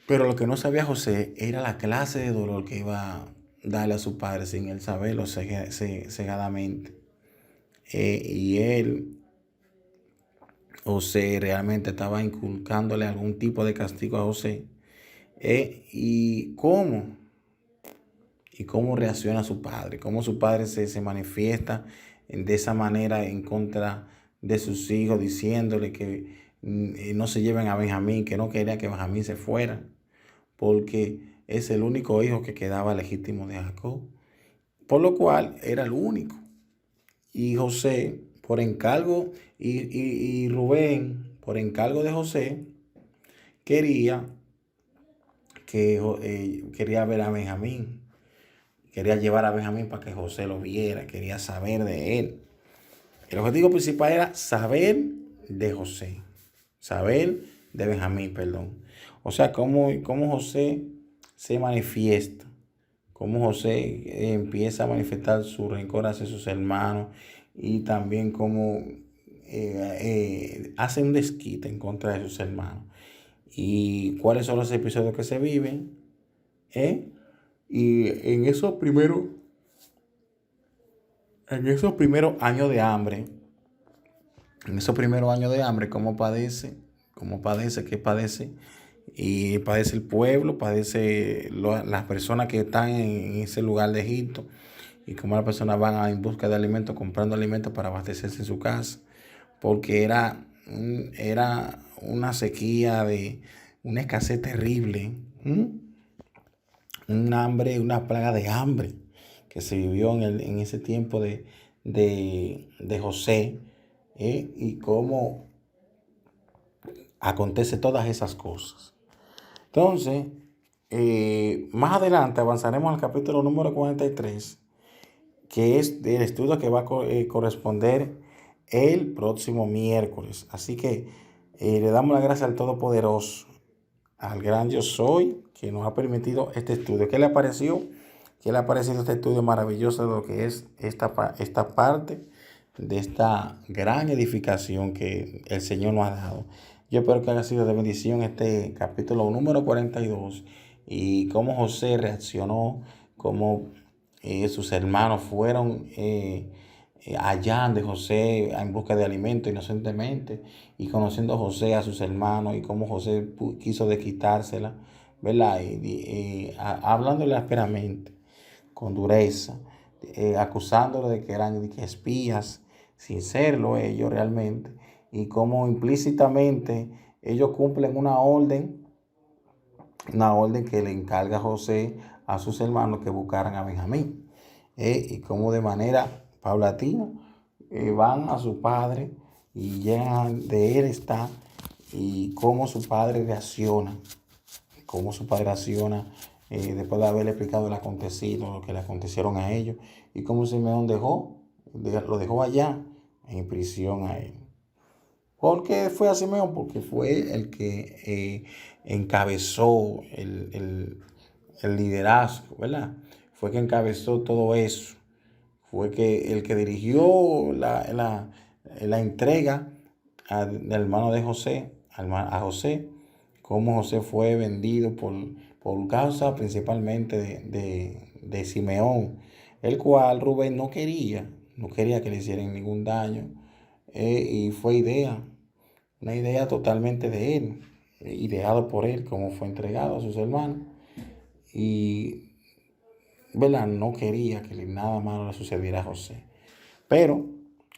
Pero lo que no sabía José era la clase de dolor que iba a darle a su padre sin él saberlo cegadamente. Y él, José, realmente estaba inculcándole algún tipo de castigo a José. ¿Y cómo? Y cómo reacciona su padre, cómo su padre se manifiesta de esa manera en contra de sus hijos, diciéndole que no se lleven a Benjamín, que no quería que Benjamín se fuera, porque es el único hijo que quedaba legítimo de Jacob, por lo cual era el único. Y José, por encargo, y Rubén, por encargo de José, quería ver a Benjamín. Quería llevar a Benjamín para que José lo viera, quería saber de él. El objetivo principal era saber de José, saber de Benjamín, perdón. O sea, cómo José se manifiesta, cómo José empieza a manifestar su rencor hacia sus hermanos y también cómo hace un desquite en contra de sus hermanos. Y cuáles son los episodios que se viven, y en esos primeros años de hambre, cómo padece, qué padece, y padece el pueblo, padece las personas que están en ese lugar de Egipto, y cómo las personas van en busca de alimentos, comprando alimentos para abastecerse en su casa, porque era una sequía, una escasez terrible, un hambre, una plaga de hambre que se vivió en ese tiempo de José, y cómo acontece todas esas cosas. Entonces, más adelante avanzaremos al capítulo número 43, que es el estudio que va a corresponder el próximo miércoles. Así que le damos las gracias al Todopoderoso, al gran Yo Soy, que nos ha permitido este estudio. ¿Qué le ha parecido? ¿Qué le ha parecido este estudio maravilloso de lo que es esta parte de esta gran edificación que el Señor nos ha dado? Yo espero que haya sido de bendición este capítulo número 42 y cómo José reaccionó, cómo sus hermanos fueron allá de José en busca de alimento inocentemente, y conociendo a José, a sus hermanos, y cómo José quiso desquitársela, ¿verdad? Y hablándole ásperamente, con dureza, acusándolo de que eran espías, sin serlo ellos realmente, y cómo implícitamente ellos cumplen una orden que le encarga José a sus hermanos que buscaran a Benjamín, y cómo de manera paulatino, van a su padre y llegan de él está y cómo su padre reacciona, después de haberle explicado el acontecido, lo que le acontecieron a ellos, y cómo Simeón lo dejó allá en prisión a él. ¿Por qué fue a Simeón? Porque fue el que encabezó el liderazgo, ¿verdad? Fue que encabezó todo eso. Fue que el que dirigió la entrega del hermano de José, a José, cómo José fue vendido por causa principalmente de Simeón, el cual Rubén no quería que le hicieran ningún daño, y fue una idea totalmente de él, ideado por él, como fue entregado a sus hermanos, y ¿verdad? No quería que nada malo le sucediera a José. Pero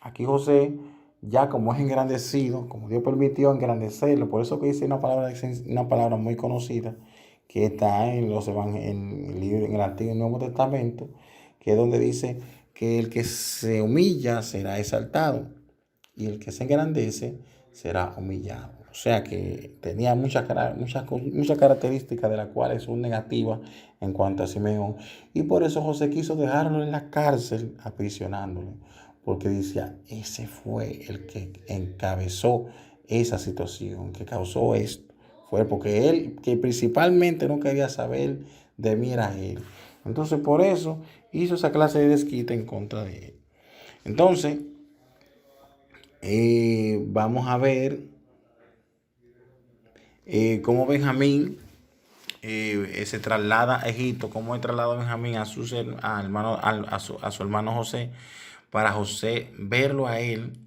aquí José, ya como es engrandecido, como Dios permitió engrandecerlo, por eso que dice una palabra muy conocida, que está en el Antiguo y Nuevo Testamento, que es donde dice que el que se humilla será exaltado y el que se engrandece será humillado. O sea que tenía muchas características de las cuales son negativas en cuanto a Simeón. Y por eso José quiso dejarlo en la cárcel aprisionándolo. Porque decía, ese fue el que encabezó esa situación, que causó esto. Fue porque él, que principalmente no quería saber de mí, era él. Entonces por eso hizo esa clase de desquite en contra de él. Entonces, vamos a ver cómo Benjamín se traslada a Egipto, cómo es trasladado Benjamín a su hermano José, para José verlo a él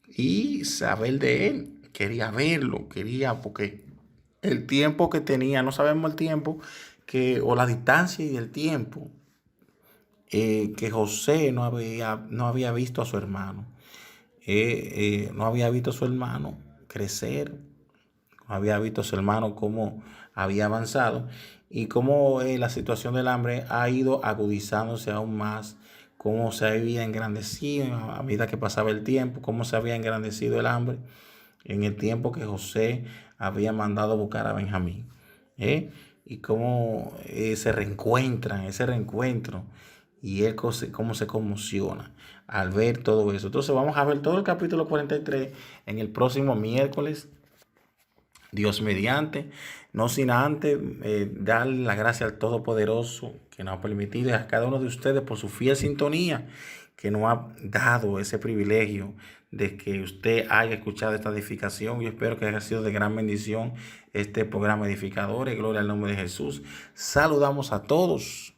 y saber de él. Quería verlo, porque el tiempo que tenía, no sabemos el tiempo, o la distancia y el tiempo, que José no había visto a su hermano. No había visto a su hermano crecer, no había visto a su hermano cómo había avanzado y cómo la situación del hambre ha ido agudizándose aún más, cómo se había engrandecido a medida que pasaba el tiempo, cómo se había engrandecido el hambre en el tiempo que José había mandado buscar a Benjamín. Y cómo se reencuentran, ese reencuentro, y él cómo se conmociona al ver todo eso. Entonces vamos a ver todo el capítulo 43 en el próximo miércoles, Dios mediante, no sin antes darle la gracia al Todopoderoso que nos ha permitido, y a cada uno de ustedes por su fiel sintonía, que nos ha dado ese privilegio de que usted haya escuchado esta edificación. Yo espero que haya sido de gran bendición este programa Edificadores. Gloria al nombre de Jesús. Saludamos a todos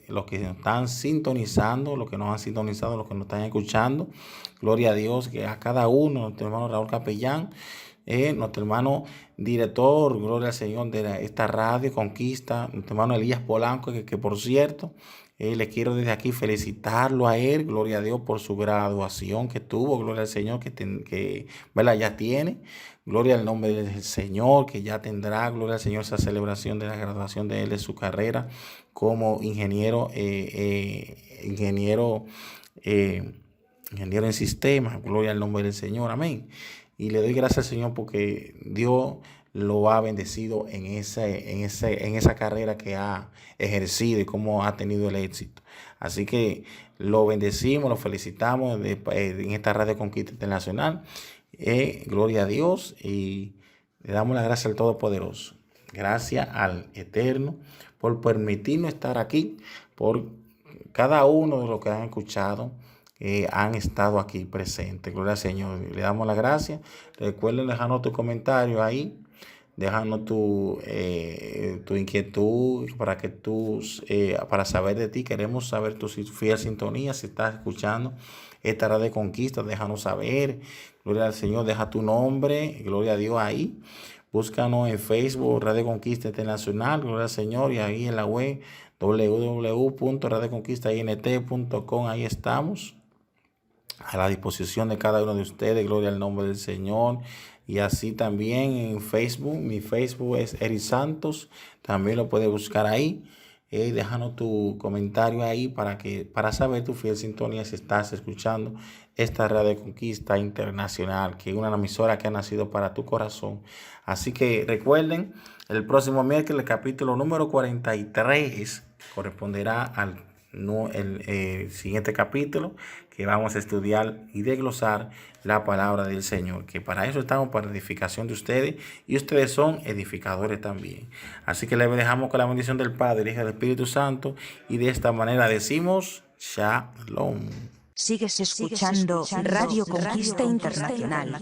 los que nos están sintonizando, los que nos han sintonizado, los que nos están escuchando. Gloria a Dios, que a cada uno, nuestro hermano Raúl Capellán, nuestro hermano director, gloria al Señor, de esta radio Conquista, nuestro hermano Elías Polanco, que por cierto, le quiero desde aquí felicitarlo a él, gloria a Dios, por su graduación que tuvo, gloria al Señor, que ¿verdad? Ya tiene, gloria al nombre del Señor, que ya tendrá, gloria al Señor, esa celebración de la graduación de él, de su carrera como ingeniero en sistemas, gloria al nombre del Señor, amén. Y le doy gracias al Señor porque Dios lo ha bendecido en esa carrera que ha ejercido y cómo ha tenido el éxito. Así que lo bendecimos, lo felicitamos en esta Radio Conquista Internacional. Gloria a Dios, y le damos la gracia al Todopoderoso. Gracias al Eterno por permitirnos estar aquí, por cada uno de los que han escuchado, han estado aquí presentes. Gloria al Señor. Le damos la gracia. Recuerden dejarnos tu comentario ahí. Déjanos tu inquietud para saber de ti. Queremos saber tu fiel sintonía. Si estás escuchando esta radio de Conquista, déjanos saber. Gloria al Señor. Deja tu nombre. Gloria a Dios ahí. Búscanos en Facebook, Radio Conquista Internacional. Gloria al Señor. Y ahí en la web www.radioconquistaint.com. Ahí estamos a la disposición de cada uno de ustedes. Gloria al nombre del Señor. Y así también en Facebook. Mi Facebook es Eric Santos. También lo puede buscar ahí. Déjanos tu comentario ahí para saber tu fiel sintonía si estás escuchando esta Radio Conquista Internacional, que es una emisora que ha nacido para tu corazón. Así que recuerden, el próximo miércoles el capítulo número 43 corresponderá al siguiente capítulo, que vamos a estudiar y desglosar la palabra del Señor, que para eso estamos, para edificación de ustedes, y ustedes son edificadores también. Así que les dejamos con la bendición del Padre, del Hijo y del Espíritu Santo, y de esta manera decimos Shalom. Sigues escuchando Radio Conquista Internacional.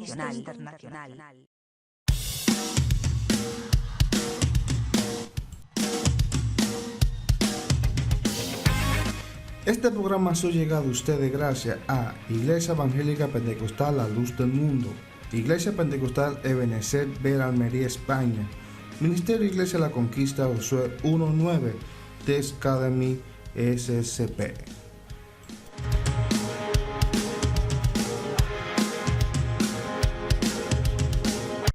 Este programa ha llegado a ustedes gracias a Iglesia Evangélica Pentecostal La Luz del Mundo, Iglesia Pentecostal Ebenezer Ver Almería, España, Ministerio Iglesia La Conquista Josué 1.9, Test Academy SCP.